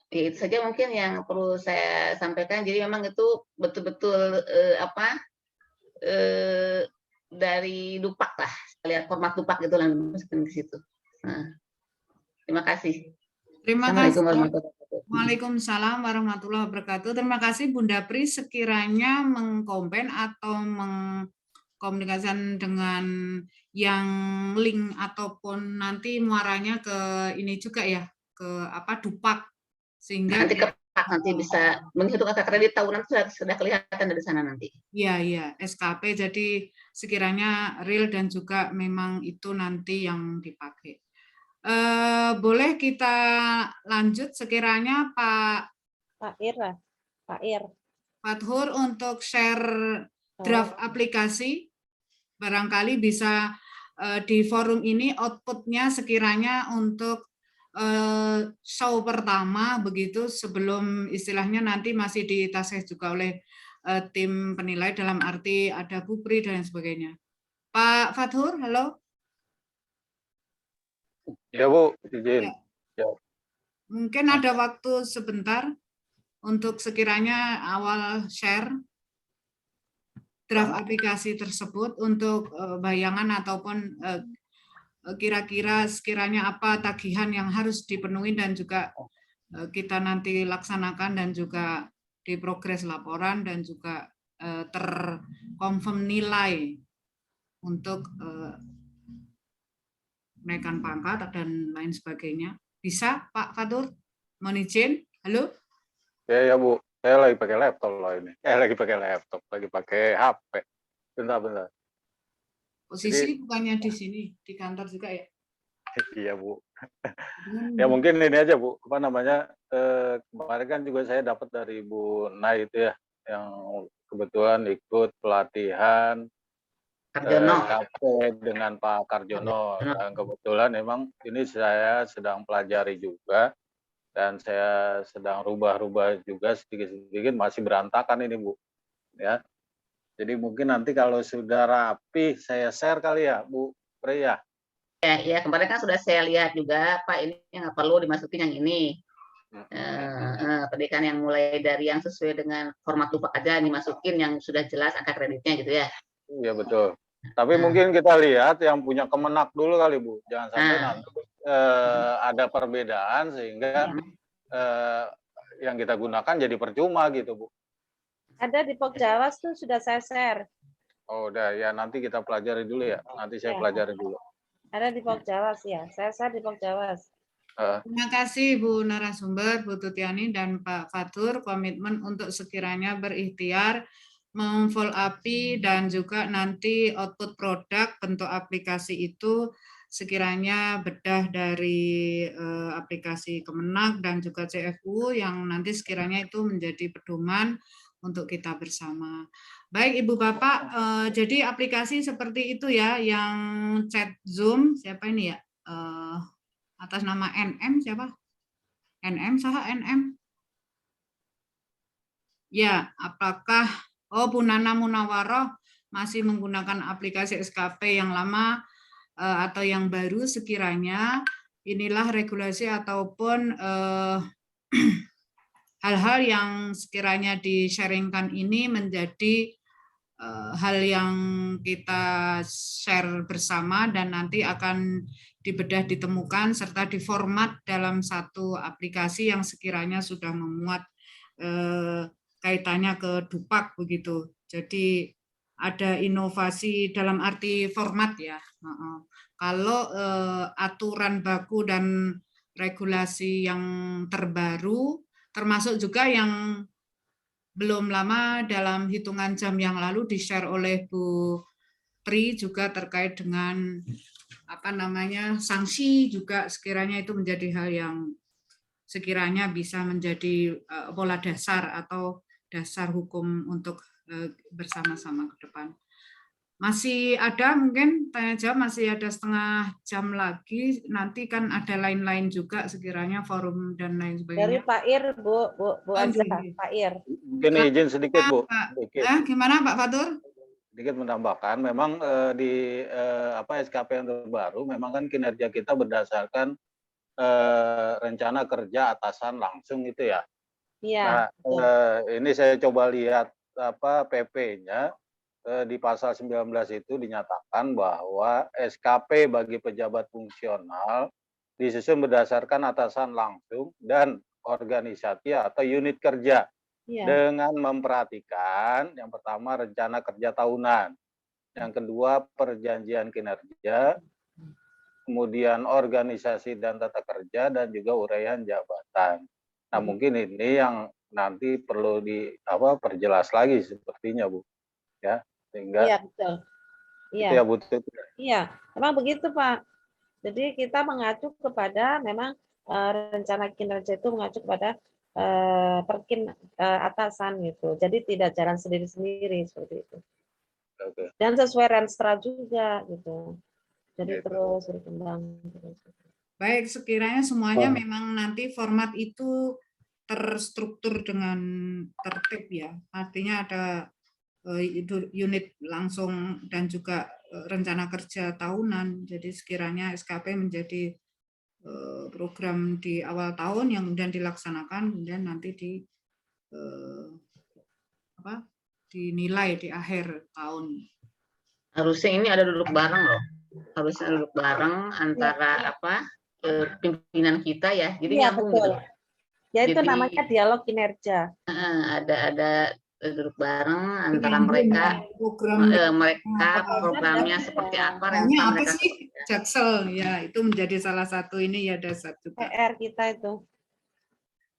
Ya, itu saja mungkin yang perlu saya sampaikan. Jadi memang itu betul-betul dari dupak lah. Lihat format dupak itu lah masukin di situ. Nah, terima kasih. Terima kasih. Waalaikumsalam warahmatullahi wabarakatuh. Terima kasih Bunda Pri, sekiranya mengkompen atau mengkomunikasikan dengan yang link ataupun nanti muaranya ke ini juga ya, ke dupak, sehingga nanti bisa menghitung angka kredit tahunan sudah kelihatan dari sana nanti. Iya, SKP, jadi sekiranya real dan juga memang itu nanti yang dipakai. Boleh kita lanjut sekiranya Pak Fathur untuk share draft aplikasi, barangkali bisa di forum ini outputnya sekiranya untuk show pertama begitu, sebelum istilahnya nanti masih ditasih juga oleh tim penilai dalam arti ada Bu Pri dan sebagainya. Pak Fathur, halo. Ya Bu, izin. Ya. Mungkin ada waktu sebentar untuk sekiranya awal share draft aplikasi tersebut untuk bayangan ataupun kira-kira sekiranya apa tagihan yang harus dipenuhi dan juga kita nanti laksanakan dan juga di progres laporan dan juga terkonfirm nilai untuk menaikkan pangkat dan lain sebagainya. Bisa Pak Fatur? Mohon izin. Halo? Ya Bu, saya lagi pakai laptop loh ini. Lagi pakai HP. Bentar. Posisi bukannya di sini, di kantor juga ya? Iya Bu. Ya mungkin ini aja Bu, apa namanya, kemarin kan juga saya dapat dari Bu Nay itu ya, yang kebetulan ikut pelatihan KP dengan Pak Karjono. Dan kebetulan memang ini saya sedang pelajari juga, dan saya sedang rubah-rubah juga sedikit-sedikit, masih berantakan ini Bu. Ya, jadi mungkin nanti kalau sudah rapi saya share kali ya Bu Priya. Ya, kemarin kan sudah saya lihat juga Pak, ini yang perlu dimasukin yang ini. Pendidikan yang mulai dari yang sesuai dengan format tupak aja dimasukin, yang sudah jelas angka kreditnya gitu ya. Iya betul. Tapi mungkin kita lihat yang punya Kemenak dulu kali Bu. Jangan sampai nanti ada perbedaan sehingga yang kita gunakan jadi percuma gitu Bu. Ada di Pokjawas tuh sudah saya share. Oh udah ya, nanti kita pelajari dulu ya. Nanti saya pelajari dulu. Ada di Pokjawas ya. Saya share di Pokjawas. Terima kasih Bu narasumber, Bu Tutiani dan Pak Fatur, komitmen untuk sekiranya berikhtiar memfollow up dan juga nanti output produk bentuk aplikasi itu sekiranya bedah dari aplikasi Kemenak dan juga CFU yang nanti sekiranya itu menjadi pedoman untuk kita bersama. Baik Ibu Bapak, jadi aplikasi seperti itu ya, yang chat Zoom, siapa ini ya? Atas nama NM siapa? NM saha NM? Ya, apakah Bu Nana Munawaroh masih menggunakan aplikasi SKP yang lama atau yang baru? Sekiranya inilah regulasi ataupun hal-hal yang sekiranya di-sharingkan ini menjadi hal yang kita share bersama dan nanti akan dibedah, ditemukan, serta diformat dalam satu aplikasi yang sekiranya sudah memuat kaitannya ke Dupak begitu. Jadi ada inovasi dalam arti format ya. Kalau aturan baku dan regulasi yang terbaru, termasuk juga yang belum lama dalam hitungan jam yang lalu di-share oleh Bu Pri juga terkait dengan sanksi juga, sekiranya itu menjadi hal yang sekiranya bisa menjadi pola dasar atau dasar hukum untuk bersama-sama ke depan. Masih ada mungkin tanya jawab, masih ada setengah jam lagi, nanti kan ada lain-lain juga sekiranya forum dan lain sebagainya. Dari Pak Ir, Bu Azza, Pak Ir. Mungkin izin sedikit Bu. Gimana Pak Fatur? Sedikit menambahkan, memang di SKP yang terbaru, memang kan kinerja kita berdasarkan rencana kerja atasan langsung itu ya. Iya. Nah, ini saya coba lihat PP-nya. Di pasal 19 itu dinyatakan bahwa SKP bagi pejabat fungsional disusun berdasarkan atasan langsung dan organisasi atau unit kerja dengan memperhatikan yang pertama rencana kerja tahunan, yang kedua perjanjian kinerja, kemudian organisasi dan tata kerja, dan juga uraian jabatan. Nah mungkin ini yang nanti perlu perjelas lagi sepertinya Bu, ya. Sehingga iya betul. Iya. Ya, betul. Iya, memang begitu Pak. Jadi kita mengacu kepada memang rencana kinerja itu mengacu kepada perkin atasan gitu. Jadi tidak jalan sendiri-sendiri seperti itu. Oke. Dan sesuai renstra juga gitu. Jadi terus berkembang terus. Baik, sekiranya semuanya memang nanti format itu terstruktur dengan tertib ya. Artinya ada unit langsung dan juga rencana kerja tahunan. Jadi sekiranya SKP menjadi program di awal tahun yang kemudian dilaksanakan, kemudian nanti dinilai di akhir tahun. Harusnya ini ada duduk bareng loh. Harusnya duduk bareng antara pimpinan kita ya. Jadi Iya, nyambung betul. gitu. Ya itu Jadi, namanya dialog kinerja. Ada duduk bareng antara mereka programnya seperti apa, Programnya apa mereka sih? Jaksel ya, itu menjadi salah satu ini ya dasar juga. PR kita itu.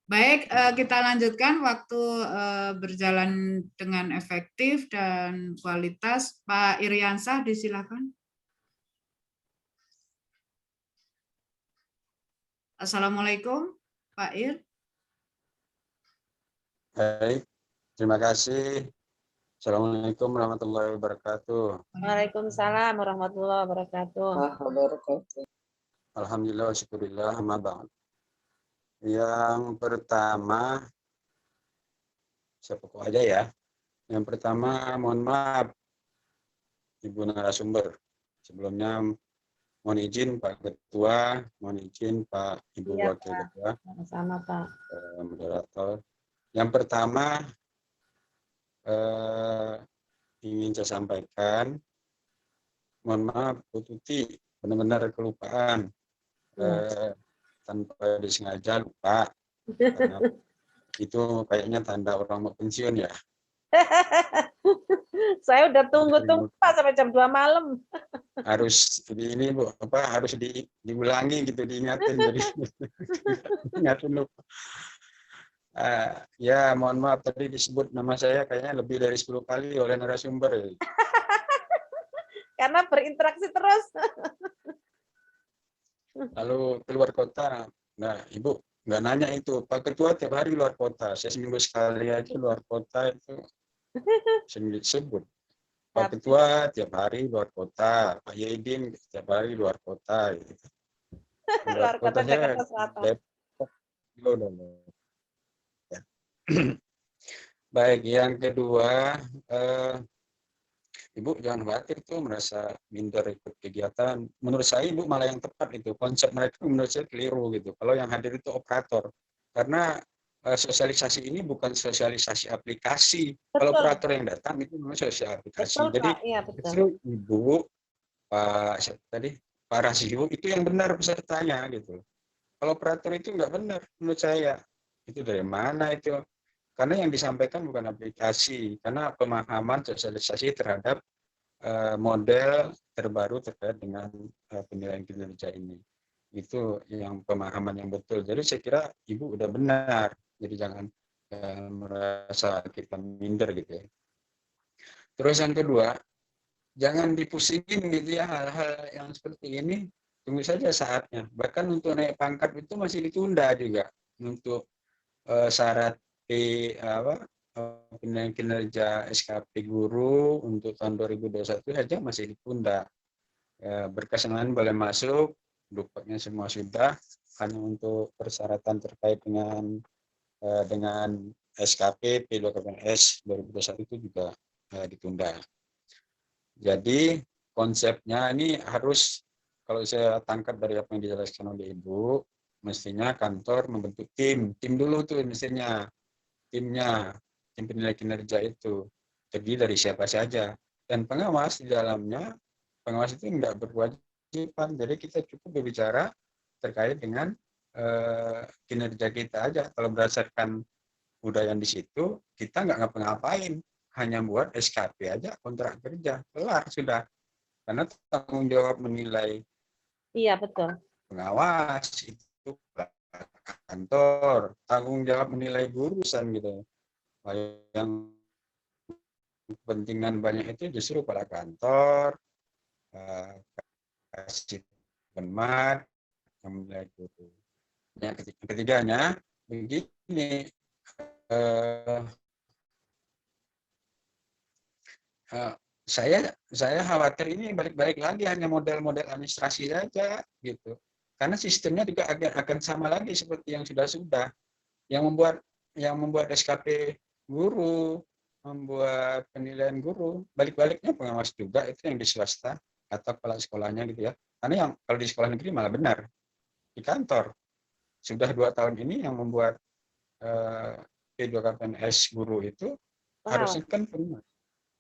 Baik, kita lanjutkan waktu berjalan dengan efektif dan kualitas. Pak Iriansah, disilakan. Assalamualaikum, Pak Ir. Baik, terima kasih. Assalamualaikum warahmatullahi wabarakatuh. Waalaikumsalam warahmatullahi wabarakatuh. Alhamdulillah, syukurillah, amma ba'd. Yang pertama, saya pokok aja ya. Yang pertama, mohon maaf, Ibu narasumber. Sebelumnya, mohon izin Pak Ketua, mohon izin Pak Ibu Iya, Wakil Pak. Ketua, Sama-sama, Pak. moderator. Yang pertama, ingin saya sampaikan, mohon maaf, Bu Tuti, benar-benar kelupaan. Tanpa disengaja lupa. Karena itu kayaknya tanda orang mau pensiun ya. Saya udah tunggu-tunggu Pak sampai jam 2 malam. Harus ini Bu, harus diulangi gitu, diingatin jadi ingatin lupa. Ya mohon maaf tadi disebut nama saya kayaknya lebih dari 10 kali oleh narasumber. Karena berinteraksi terus. Lalu keluar kota, nah Ibu nggak nanya itu, Pak Ketua tiap hari luar kota, saya seminggu sekali aja luar kota itu sering disebut. Pak Ketua tiap hari luar kota, Pak Yedin tiap hari luar kota. Gitu. Luar kota Jakarta Selatan. Depok. Ya. Baik, yang kedua, Ibu jangan khawatir tuh merasa minder ikut kegiatan. Menurut saya Ibu malah yang tepat itu. Konsep mereka menurut saya keliru gitu. Kalau yang hadir itu operator. Karena sosialisasi ini bukan sosialisasi aplikasi. Betul. Kalau operator yang datang itu memang sosialisasi aplikasi. Betul, jadi ya, justru Ibu, Pak Rasio itu yang benar pesertanya gitu. Kalau operator itu nggak benar menurut saya. Itu dari mana itu? Karena yang disampaikan bukan aplikasi, karena pemahaman sosialisasi terhadap model terbaru terkait dengan penilaian kinerja ini. Itu yang pemahaman yang betul. Jadi saya kira Ibu udah benar. Jadi jangan merasa kita minder gitu ya. Terus yang kedua, jangan dipusingin gitu ya hal-hal yang seperti ini. Tunggu saja saatnya. Bahkan untuk naik pangkat itu masih ditunda juga. Untuk syarat penilaian kinerja SKP guru untuk tahun 2021 saja masih ditunda. Berkesenangan boleh masuk, dupaknya semua sudah, hanya untuk persyaratan terkait dengan SKP P2KPNS 2021 itu juga ditunda. Jadi konsepnya ini harus, kalau saya tangkap dari apa yang dijelaskan oleh Ibu, mestinya kantor membentuk tim dulu tuh mestinya. Tim penilai kinerja itu terdiri dari siapa saja, dan pengawas di dalamnya, pengawas itu enggak berkewajiban, jadi kita cukup berbicara terkait dengan kinerja kita aja. Kalau berdasarkan budaya di situ, kita nggak ngapa-ngapain, hanya buat SKP aja, kontrak kerja, kelar sudah. Karena tanggung jawab menilai, iya betul, pengawas itu kantor, tanggung jawab menilai gurusan gitu. Yang kepentingan banyak itu justru pada kantor, kasih pemat, yang menilai guru. Yang ketiganya begini, saya khawatir ini balik-balik lagi hanya model-model administrasi saja gitu. Karena sistemnya juga akan sama lagi seperti yang sudah-sudah. Yang membuat SKP guru, membuat penilaian guru, balik-baliknya pengawas juga, itu yang di swasta atau kepala sekolahnya gitu ya. Karena yang kalau di sekolah negeri malah benar. di kantor. Sudah 2 tahun ini yang membuat P2KPNS guru itu harusnya kan pemerintah.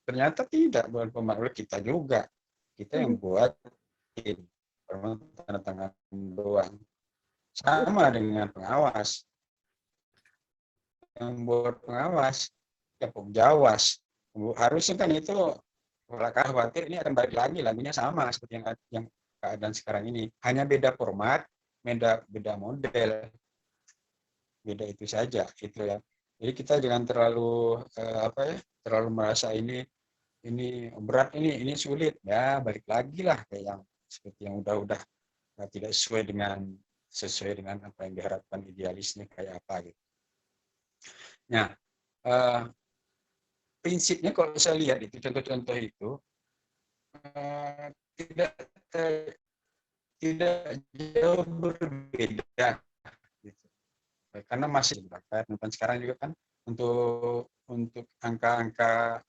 Ternyata tidak, bukan pemerintah, kita juga. Kita yang buat tanda tangan doang. Sama dengan pengawas. Yang buat pengawas, ya Pokjawas. Harusnya kan itu, kalau khawatir ini akan balik lagi, lagunya sama seperti yang keadaan sekarang ini. Hanya beda format, beda model. Beda itu saja, gitu ya. Jadi kita jangan terlalu terlalu merasa ini berat, ini sulit, ya balik lagi lah kayak yang seperti yang udah tidak sesuai dengan apa yang diharapkan idealisnya kayak apa gitu. Nah, prinsipnya kalau saya lihat itu contoh-contoh itu tidak jauh berbeda gitu. Karena masih dan sekarang juga kan untuk angka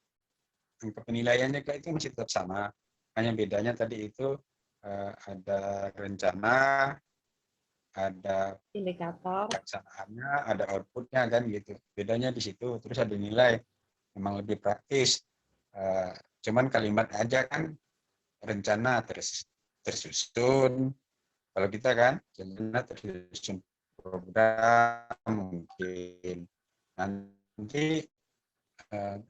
penilaiannya itu masih tetap sama. Hanya bedanya tadi itu ada rencana, ada Indikator. pelaksanaannya, ada outputnya kan gitu. Bedanya di situ. Terus ada nilai, memang lebih praktis. Cuman kalimat aja kan rencana tersusun. Kalau kita kan rencana tersusun program mungkin nanti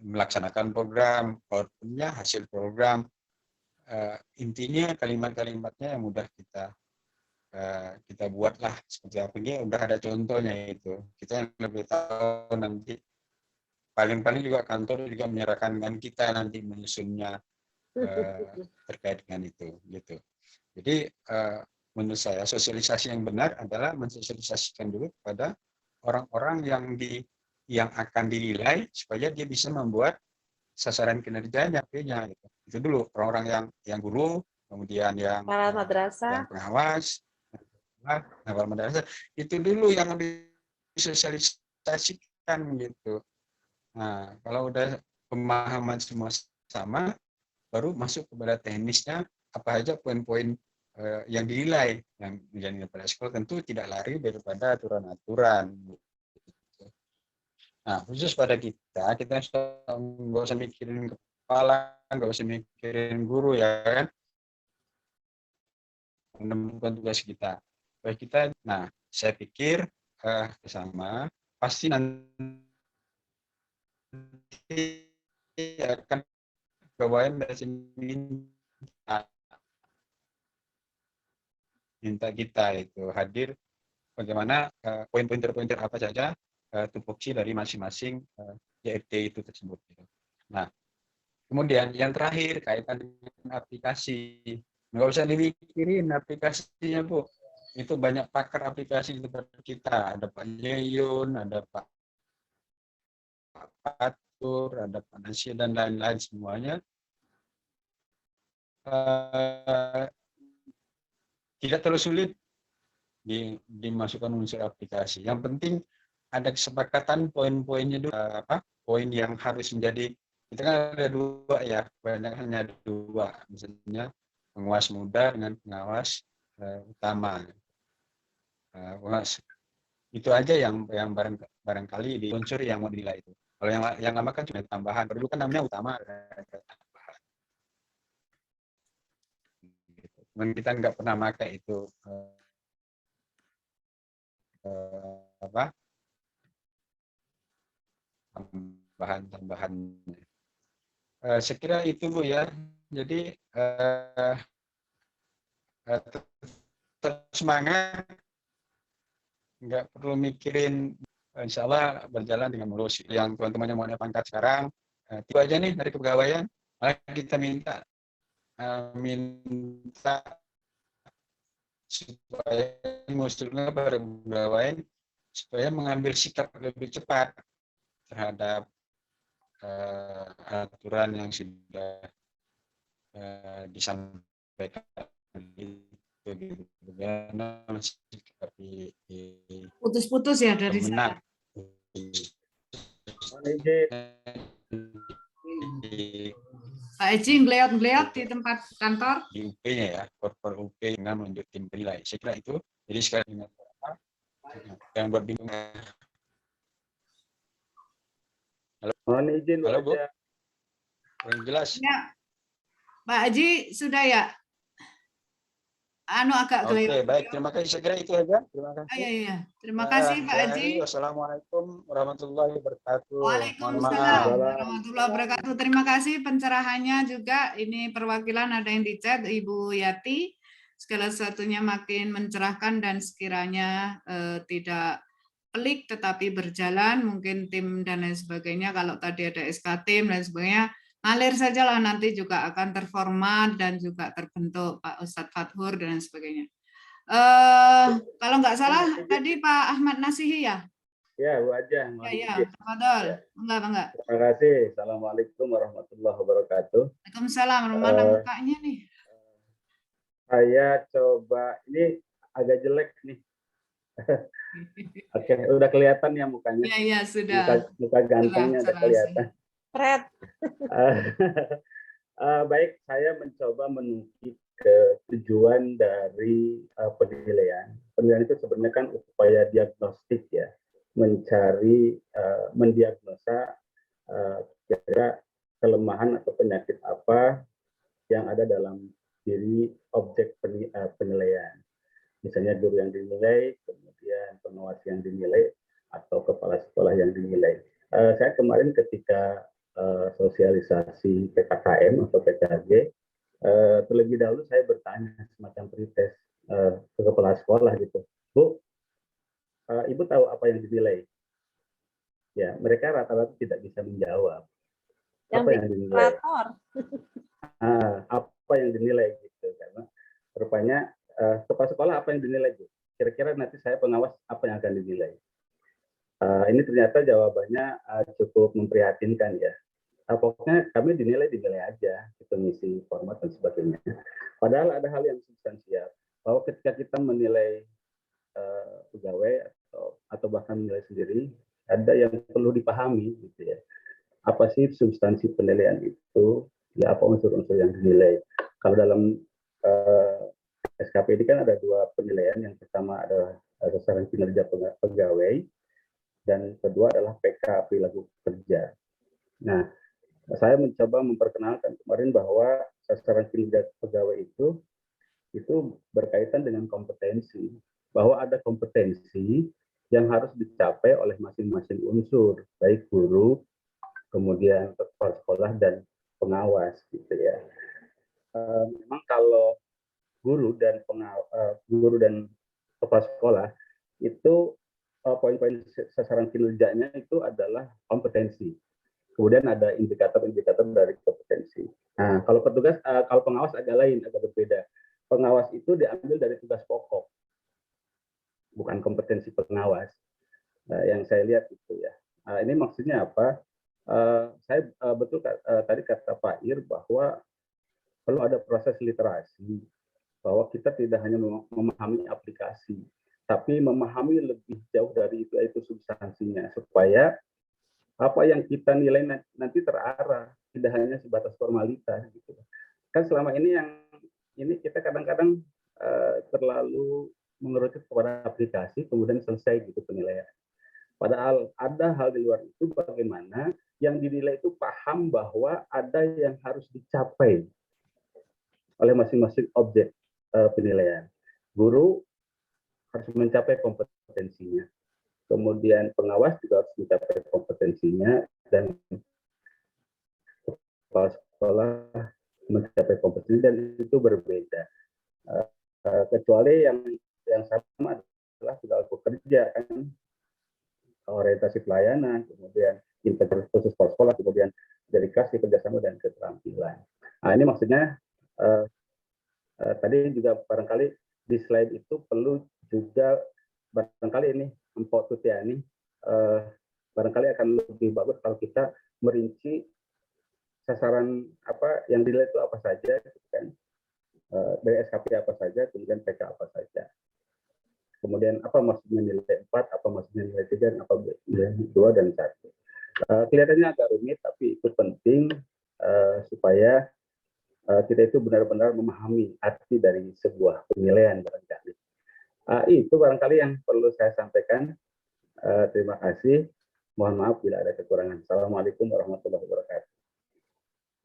melaksanakan program, outputnya hasil program. Intinya kalimat-kalimatnya yang mudah kita buatlah seperti apa ini, udah ada contohnya itu. Kita yang lebih tahu nanti, paling-paling juga kantor juga menyerahkan dengan kita nanti menyusunnya terkait dengan itu gitu. Jadi menurut saya sosialisasi yang benar adalah mensosialisasikan dulu kepada orang-orang yang akan dinilai supaya dia bisa membuat sasaran kinerjanya P-nya gitu. Itu dulu orang-orang yang guru, kemudian yang madrasah, yang pengawas, madrasah, itu dulu yang disosialisasikan gitu. Nah, kalau udah pemahaman semua sama, baru masuk kepada teknisnya apa aja poin-poin yang dinilai, yang menjadi pada sekolah tentu tidak lari daripada aturan-aturan. Nah, khusus pada kita nggak usah mikirin kepala, nggak usah mikirin guru ya kan, menemukan tugas kita. Baik kita, nah saya pikir bersama pasti nanti akan bawain minta kita itu hadir bagaimana poin-poin apa saja tupoksi dari masing-masing JFT itu tersebut. Nah, kemudian yang terakhir kaitan dengan aplikasi, nggak usah dimikirin aplikasinya Bu. Itu banyak pakar aplikasi di tempat kita, ada Pak Yeyun, ada Pak Patur, ada Pak Nasir dan lain-lain semuanya. Tidak terlalu sulit dimasukkan unsur aplikasi. Yang penting ada kesepakatan poin-poinnya dulu, poin yang harus menjadi, kita kan ada 2 ya, banyak hanya 2, misalnya pengawas muda dengan pengawas utama. Itu aja yang barangkali di unsur yang mau dinilai itu. Kalau yang lama kan cuma tambahan, dulu kan namanya utama. Cuman kita nggak pernah pakai itu tambahan. Saya kira itu Bu ya. Jadi tetap semangat, nggak perlu mikirin, insya Allah berjalan dengan mulus. Yang teman-teman yang mau naik pangkat sekarang, tiba aja nih dari kepegawaian, malah kita minta supaya mengusulkan pada pegawai supaya mengambil sikap lebih cepat terhadap aturan yang sudah disampaikan itu, bagaimana mensikapi Putus-putus ya dari saya. Di Pak Eji ngeliat di tempat kantor. UP-nya ya, UP dengan menunjuk tim penilai. Saya kira itu. Jadi sekali dengan yang buat bingung. Mohon izin, Halo, Bu. Wajah. Kurang jelas. Ya, Pak Haji sudah ya? Agak Oke, kelihatan. baik. Terima kasih. Saya kira itu aja. Terima kasih. Iya. Terima kasih Pak Haji. Wassalamualaikum warahmatullahi wabarakatuh. Mohon Waalaikumsalam maaf. warahmatullahi wabarakatuh. Terima kasih pencerahannya juga. Ini perwakilan ada yang di chat, Ibu Yati. Segala sesuatunya makin mencerahkan dan sekiranya tidak pelik tetapi berjalan, mungkin tim dan lain sebagainya. Kalau tadi ada SK tim dan sebagainya, ngalir sajalah, nanti juga akan terformat dan juga terbentuk Pak Ustadz Fathur dan sebagainya. Kalau nggak salah tadi Pak Ahmad Nasihi ya? Ya, Bu Ajah. Ya, tafadhol. Enggak. Terima kasih. Assalamualaikum warahmatullahi wabarakatuh. Waalaikumsalam. Mana mukanya nih? Saya coba, ini agak jelek nih. Oke, udah kelihatan ya mukanya. Iya, sudah. Muka gantengnya udah kelihatan. Fred. Baik, saya mencoba menukik ke tujuan dari penilaian. Penilaian itu sebenarnya kan upaya diagnostik ya, mencari, mendiagnosa kira-kira kelemahan atau penyakit apa yang ada dalam diri objek penilaian. Misalnya guru yang dinilai, kemudian pengawas yang dinilai, atau kepala sekolah yang dinilai. Saya kemarin ketika sosialisasi PKKM atau PKG, terlebih dahulu saya bertanya semacam pretest ke kepala sekolah gitu, Bu, Ibu tahu apa yang dinilai? Ya, mereka rata-rata tidak bisa menjawab. Apa yang dinilai? Apa yang dinilai gitu, karena rupanya kepala sekolah apa yang dinilai, Bu? Kira-kira nanti saya pengawas apa yang akan dinilai? Ini ternyata jawabannya cukup memprihatinkan ya. Pokoknya kami dinilai aja, itu ngisi format dan sebagainya. Padahal ada hal yang substansial, bahwa ketika kita menilai pegawai atau bahkan menilai sendiri, ada yang perlu dipahami gitu ya. Apa sih substansi penilaian itu? Ya, apa unsur-unsur yang dinilai? Kalau dalam SKP ini kan ada dua penilaian. Yang pertama adalah sasaran kinerja pegawai, dan kedua adalah PK, perilaku kerja. Nah, saya mencoba memperkenalkan kemarin bahwa sasaran kinerja pegawai itu berkaitan dengan kompetensi, bahwa ada kompetensi yang harus dicapai oleh masing-masing unsur, baik guru, kemudian kepala sekolah dan pengawas gitu ya. Memang kalau guru dan kepala sekolah itu poin-poin sasaran kinerjanya itu adalah kompetensi. Kemudian ada indikator-indikator dari kompetensi. Nah, kalau petugas, kalau pengawas agak lain, agak berbeda. Pengawas itu diambil dari tugas pokok, bukan kompetensi pengawas. Yang saya lihat itu ya. Ini maksudnya apa? Saya betul tadi kata Pak Ir bahwa perlu ada proses literasi, bahwa kita tidak hanya memahami aplikasi, tapi memahami lebih jauh dari itu, yaitu substansinya, supaya apa yang kita nilai nanti terarah, tidak hanya sebatas formalitas gitu. Kan selama ini kita kadang-kadang terlalu mengerucut kepada aplikasi, kemudian selesai gitu penilaian. Padahal ada hal di luar itu, bagaimana yang dinilai itu paham bahwa ada yang harus dicapai oleh masing-masing objek penilaian. Guru harus mencapai kompetensinya, kemudian pengawas juga harus mencapai kompetensinya, dan kepala sekolah mencapai kompetensi, dan itu berbeda. Kecuali yang sama adalah perilaku kerja, kan, orientasi pelayanan, kemudian integritas khusus sekolah, kemudian dedikasi, kerjasama, dan keterampilan. Nah, ini maksudnya tadi juga barangkali di slide itu perlu juga barangkali ini Mpok Tutiani barangkali akan lebih bagus kalau kita merinci sasaran apa yang dinilai itu apa saja, kan, dari SKP apa saja, kemudian PK apa saja, kemudian apa maksudnya nilai 4, apa maksudnya nilai 3, dan apa nilai 2 dan 1. Kelihatannya agak rumit, tapi itu penting supaya kita itu benar-benar memahami arti dari sebuah penilaian barangkali. Itu barangkali yang perlu saya sampaikan. Terima kasih. Mohon maaf bila ada kekurangan. Assalamualaikum warahmatullahi wabarakatuh.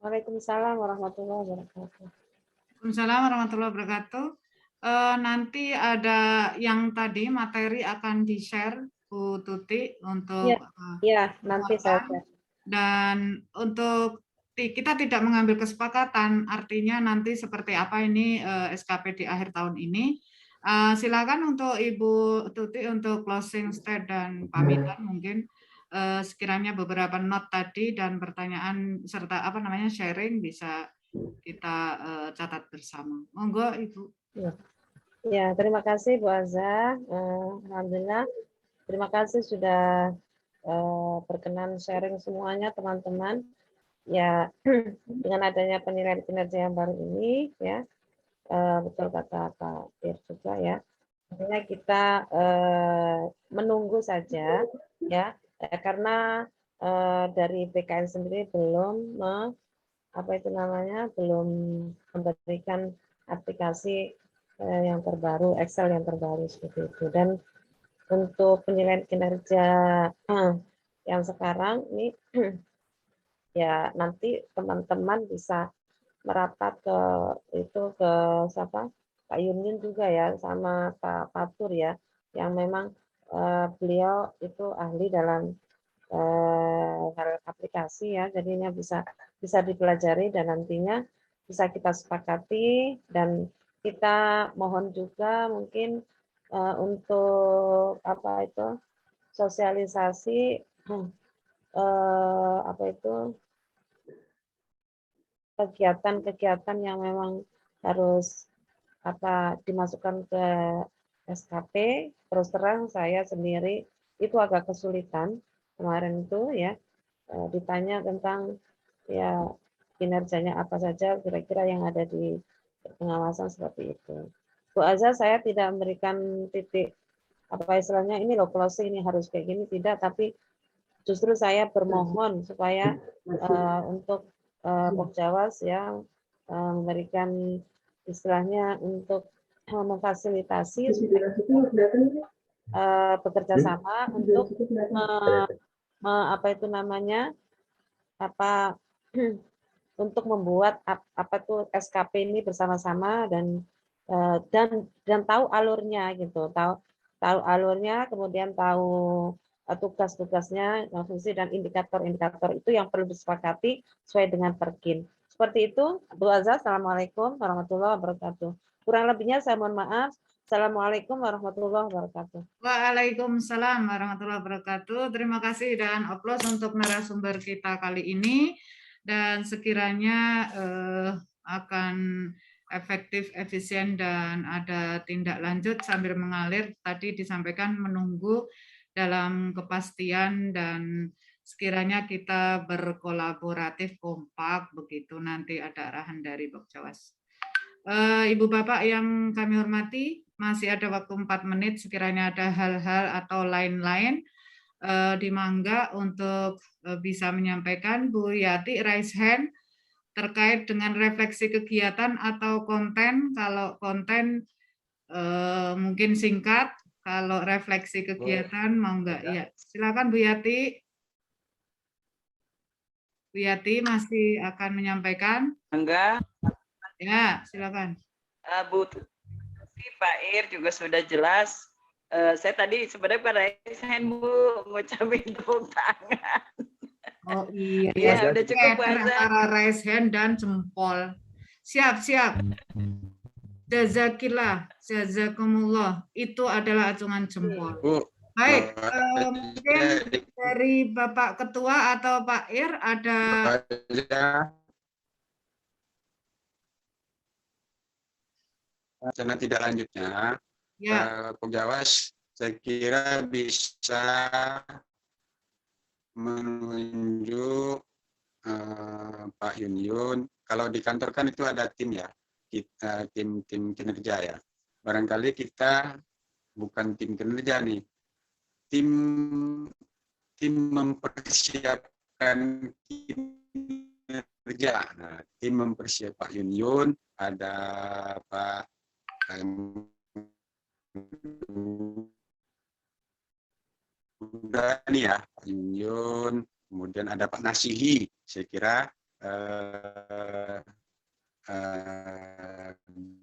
Waalaikumsalam warahmatullahi wabarakatuh. Waalaikumsalam warahmatullahi wabarakatuh. Nanti ada yang tadi materi akan di-share Bu Tuti untuk ya, nanti saya share. Dan untuk kita tidak mengambil kesepakatan, artinya nanti seperti apa ini SKP di akhir tahun ini. Silakan untuk Ibu Tuti untuk closing state dan pamitan mungkin sekiranya beberapa note tadi dan pertanyaan serta sharing bisa kita catat bersama. Monggo Ibu. Ya, terima kasih Bu Azza. Alhamdulillah. Terima kasih sudah berkenan sharing semuanya teman-teman. Ya, dengan adanya penilaian kinerja yang baru ini, ya betul kata Pak Ir juga ya. Artinya kita menunggu saja, ya, karena dari BKN sendiri belum belum memberikan aplikasi yang terbaru, Excel yang terbaru seperti itu. Dan untuk penilaian kinerja yang sekarang ini ya nanti teman-teman bisa merapat ke Pak Yunin juga ya, sama Pak Fatur ya, yang memang beliau itu ahli dalam hal aplikasi ya, jadinya bisa dipelajari dan nantinya bisa kita sepakati. Dan kita mohon juga mungkin untuk sosialisasi kegiatan-kegiatan yang memang harus dimasukkan ke SKP. Terus terang saya sendiri itu agak kesulitan kemarin itu ya, ditanya tentang ya kinerjanya apa saja kira-kira yang ada di pengawasan seperti itu. Bu Azza, saya tidak memberikan titik istilahnya ini loh closing ini harus kayak gini, tidak, tapi justru saya bermohon supaya untuk Pokjawas ya memberikan istilahnya untuk memfasilitasi bekerja sama untuk untuk membuat SKP ini bersama-sama dan tahu alurnya gitu, tahu alurnya, kemudian tahu tugas-tugasnya, fungsi dan indikator-indikator itu yang perlu disepakati sesuai dengan Perkin. Seperti itu, Bu Azza. Assalamualaikum warahmatullahi wabarakatuh. Kurang lebihnya saya mohon maaf. Assalamualaikum warahmatullahi wabarakatuh. Waalaikumsalam warahmatullahi wabarakatuh. Terima kasih dan aplaus untuk narasumber kita kali ini. Dan sekiranya akan efektif, efisien, dan ada tindak lanjut sambil mengalir. Tadi disampaikan menunggu dalam kepastian dan sekiranya kita berkolaboratif kompak begitu nanti ada arahan dari Pokjawas. Ibu Bapak yang kami hormati, masih ada waktu 4 menit sekiranya ada hal-hal atau lain-lain dimangga untuk bisa menyampaikan. Bu Yati raise hand terkait dengan refleksi kegiatan atau konten. Kalau konten mungkin singkat, kalau refleksi kegiatan mau enggak? Ya, silakan Bu Yati. Bu Yati masih akan menyampaikan? Enggak. Ya, silakan. Bu Tuti, Pak Ir juga sudah jelas. Saya tadi sebenarnya pada hand Bu ngucapin tepuk tangan. Oh iya, ya, udah cukup Bu Azza. Antara raise hand dan jempol. Siap. Jazakillah, jazakumullah. Itu adalah acungan jempol. Baik, mungkin dari Bapak Ketua atau Pak Ir ada. Karena tidak lanjutnya, Pokjawas saya kira bisa menunjuk Pak Yun. Kalau di kantor kan itu ada tim ya, kita tim kinerja ya. Barangkali kita bukan tim kinerja nih, tim mempersiapkan kinerja kinerja. Nah, tim mempersiapkan Pak Yun, ada Pak ini ya, Pak Yun, kemudian ada Pak Nasihi. Saya kira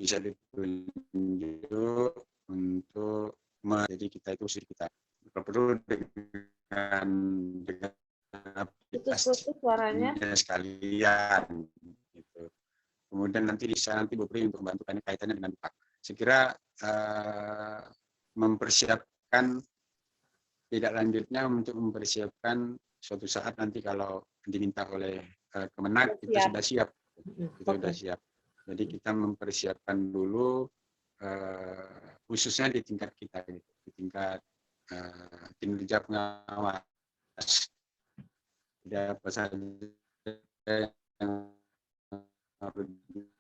bisa ditunjuk untuk jadi kita itu kita perlu dengan Putus-putus suaranya. sekalian gitu. Kemudian nanti bisa Bu Pri untuk membantu kaitannya dengan Pak. Saya kira mempersiapkan tidak lanjutnya untuk mempersiapkan suatu saat nanti kalau diminta oleh Kemenak itu sudah siap. Itu sudah siap. Jadi kita mempersiapkan dulu khususnya di tingkat kita, di tingkat kinerja pengawas. Tidak apa saja yang harus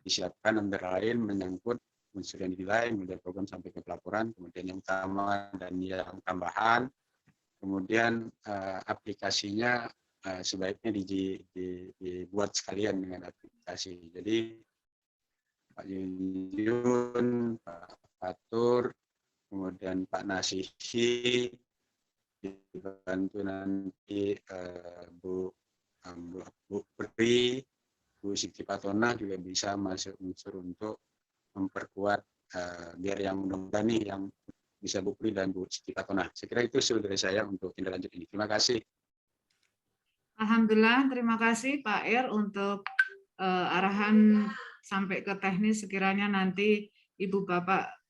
disiapkan, antara lain menyangkut unsur yang dinilai, kemudian program sampai ke pelaporan, kemudian yang utama dan yang tambahan, kemudian aplikasinya sebaiknya dibuat sekalian dengan aplikasi. Jadi Pak Yun, Pak Fatur, kemudian Pak Nasihi, dibantu nanti Bu Pri, Bu Siti Patona juga bisa masuk unsur untuk memperkuat biar yang mudah-mudahan nih yang bisa Bu Pri dan Bu Siti Patona. Saya kira itu dari saya untuk tindak lanjut ini. Terima kasih. Alhamdulillah, terima kasih Pak Ir untuk arahan sampai ke teknis. Sekiranya nanti Ibu Bapak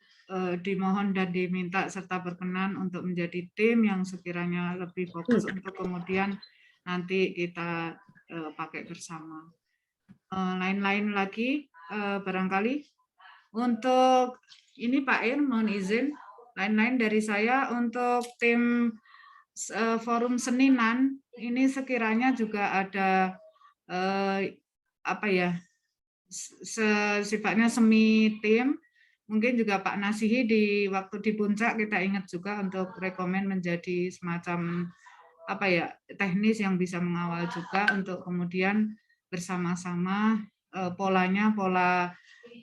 dimohon dan diminta serta berkenan untuk menjadi tim yang sekiranya lebih fokus untuk kemudian nanti kita pakai bersama. Lain-lain lagi barangkali untuk ini Pak Ir mohon izin, lain-lain dari saya untuk tim forum seniman ini sekiranya juga ada apa ya sifatnya semi tim. Mungkin juga Pak Nasihi di waktu di puncak kita ingat juga untuk rekomen menjadi semacam apa ya teknis yang bisa mengawal juga untuk kemudian bersama-sama polanya pola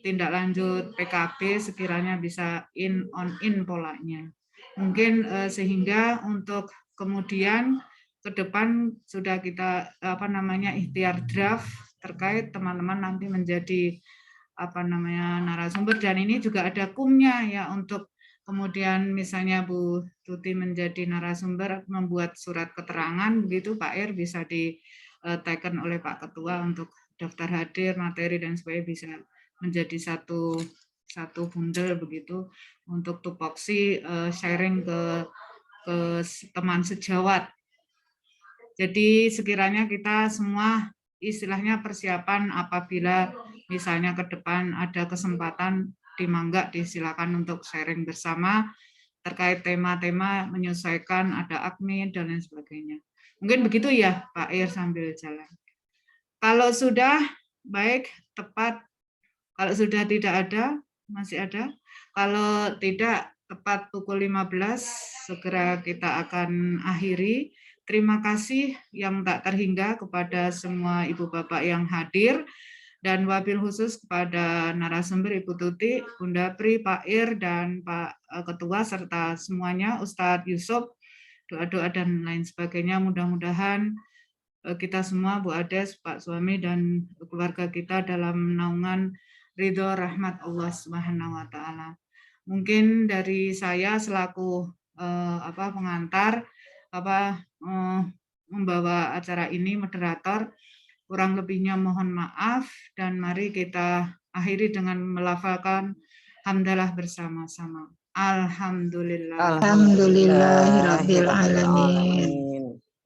tindak lanjut PKB sekiranya bisa in polanya. Mungkin sehingga untuk kemudian ke depan sudah kita ikhtiar draft terkait teman-teman nanti menjadi narasumber, dan ini juga ada kumnya ya untuk kemudian misalnya Bu Tuti menjadi narasumber membuat surat keterangan begitu Pak Ir bisa di-taken oleh Pak Ketua untuk daftar hadir materi dan supaya bisa menjadi satu bundel begitu untuk tupoksi sharing ke teman sejawat. Jadi sekiranya kita semua istilahnya persiapan apabila misalnya ke depan ada kesempatan di Mangga disilakan untuk sharing bersama terkait tema-tema menyesuaikan ada admin dan lain sebagainya. Mungkin begitu ya Pak Ir sambil jalan. Kalau sudah baik tepat, kalau sudah tidak ada masih ada. Kalau tidak tepat pukul 15 segera kita akan akhiri. Terima kasih yang tak terhingga kepada semua Ibu Bapak yang hadir dan wabil khusus kepada narasumber Ibu Tuti, Bunda Pri, Pak Ir, dan Pak Ketua serta semuanya, Ustadz Yusuf, doa-doa dan lain sebagainya. Mudah-mudahan kita semua, Bu Ades, Pak Suami, dan keluarga kita dalam naungan ridho rahmat Allah Subhanahu wa Ta'ala. Mungkin dari saya selaku pengantar membawa acara ini, moderator, kurang lebihnya mohon maaf dan mari kita akhiri dengan melafalkan hamdalah bersama-sama. Alhamdulillah. Alhamdulillahirabbil alamin.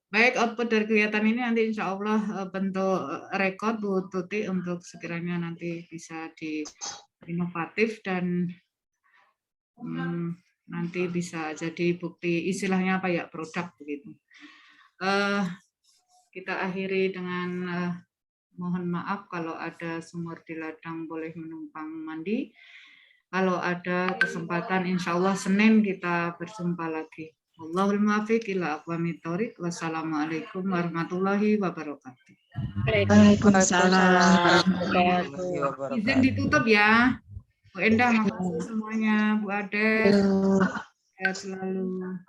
Baik, output dari kegiatan ini nanti insya Allah bentuk rekod Bu Tuti untuk sekiranya nanti bisa inovatif dan nanti bisa jadi bukti istilahnya produk begitu. Kita akhiri dengan mohon maaf kalau ada sumur di ladang boleh menumpang mandi. Kalau ada kesempatan insya Allah Senin kita berjumpa lagi. Wallahul muwaffiq ila aqwamit thoriq. Wassalamualaikum warahmatullahi wabarakatuh. Waalaikumsalam. Izin ditutup ya. Bu Endah, makasih semuanya. Bu Ade, sehat selalu.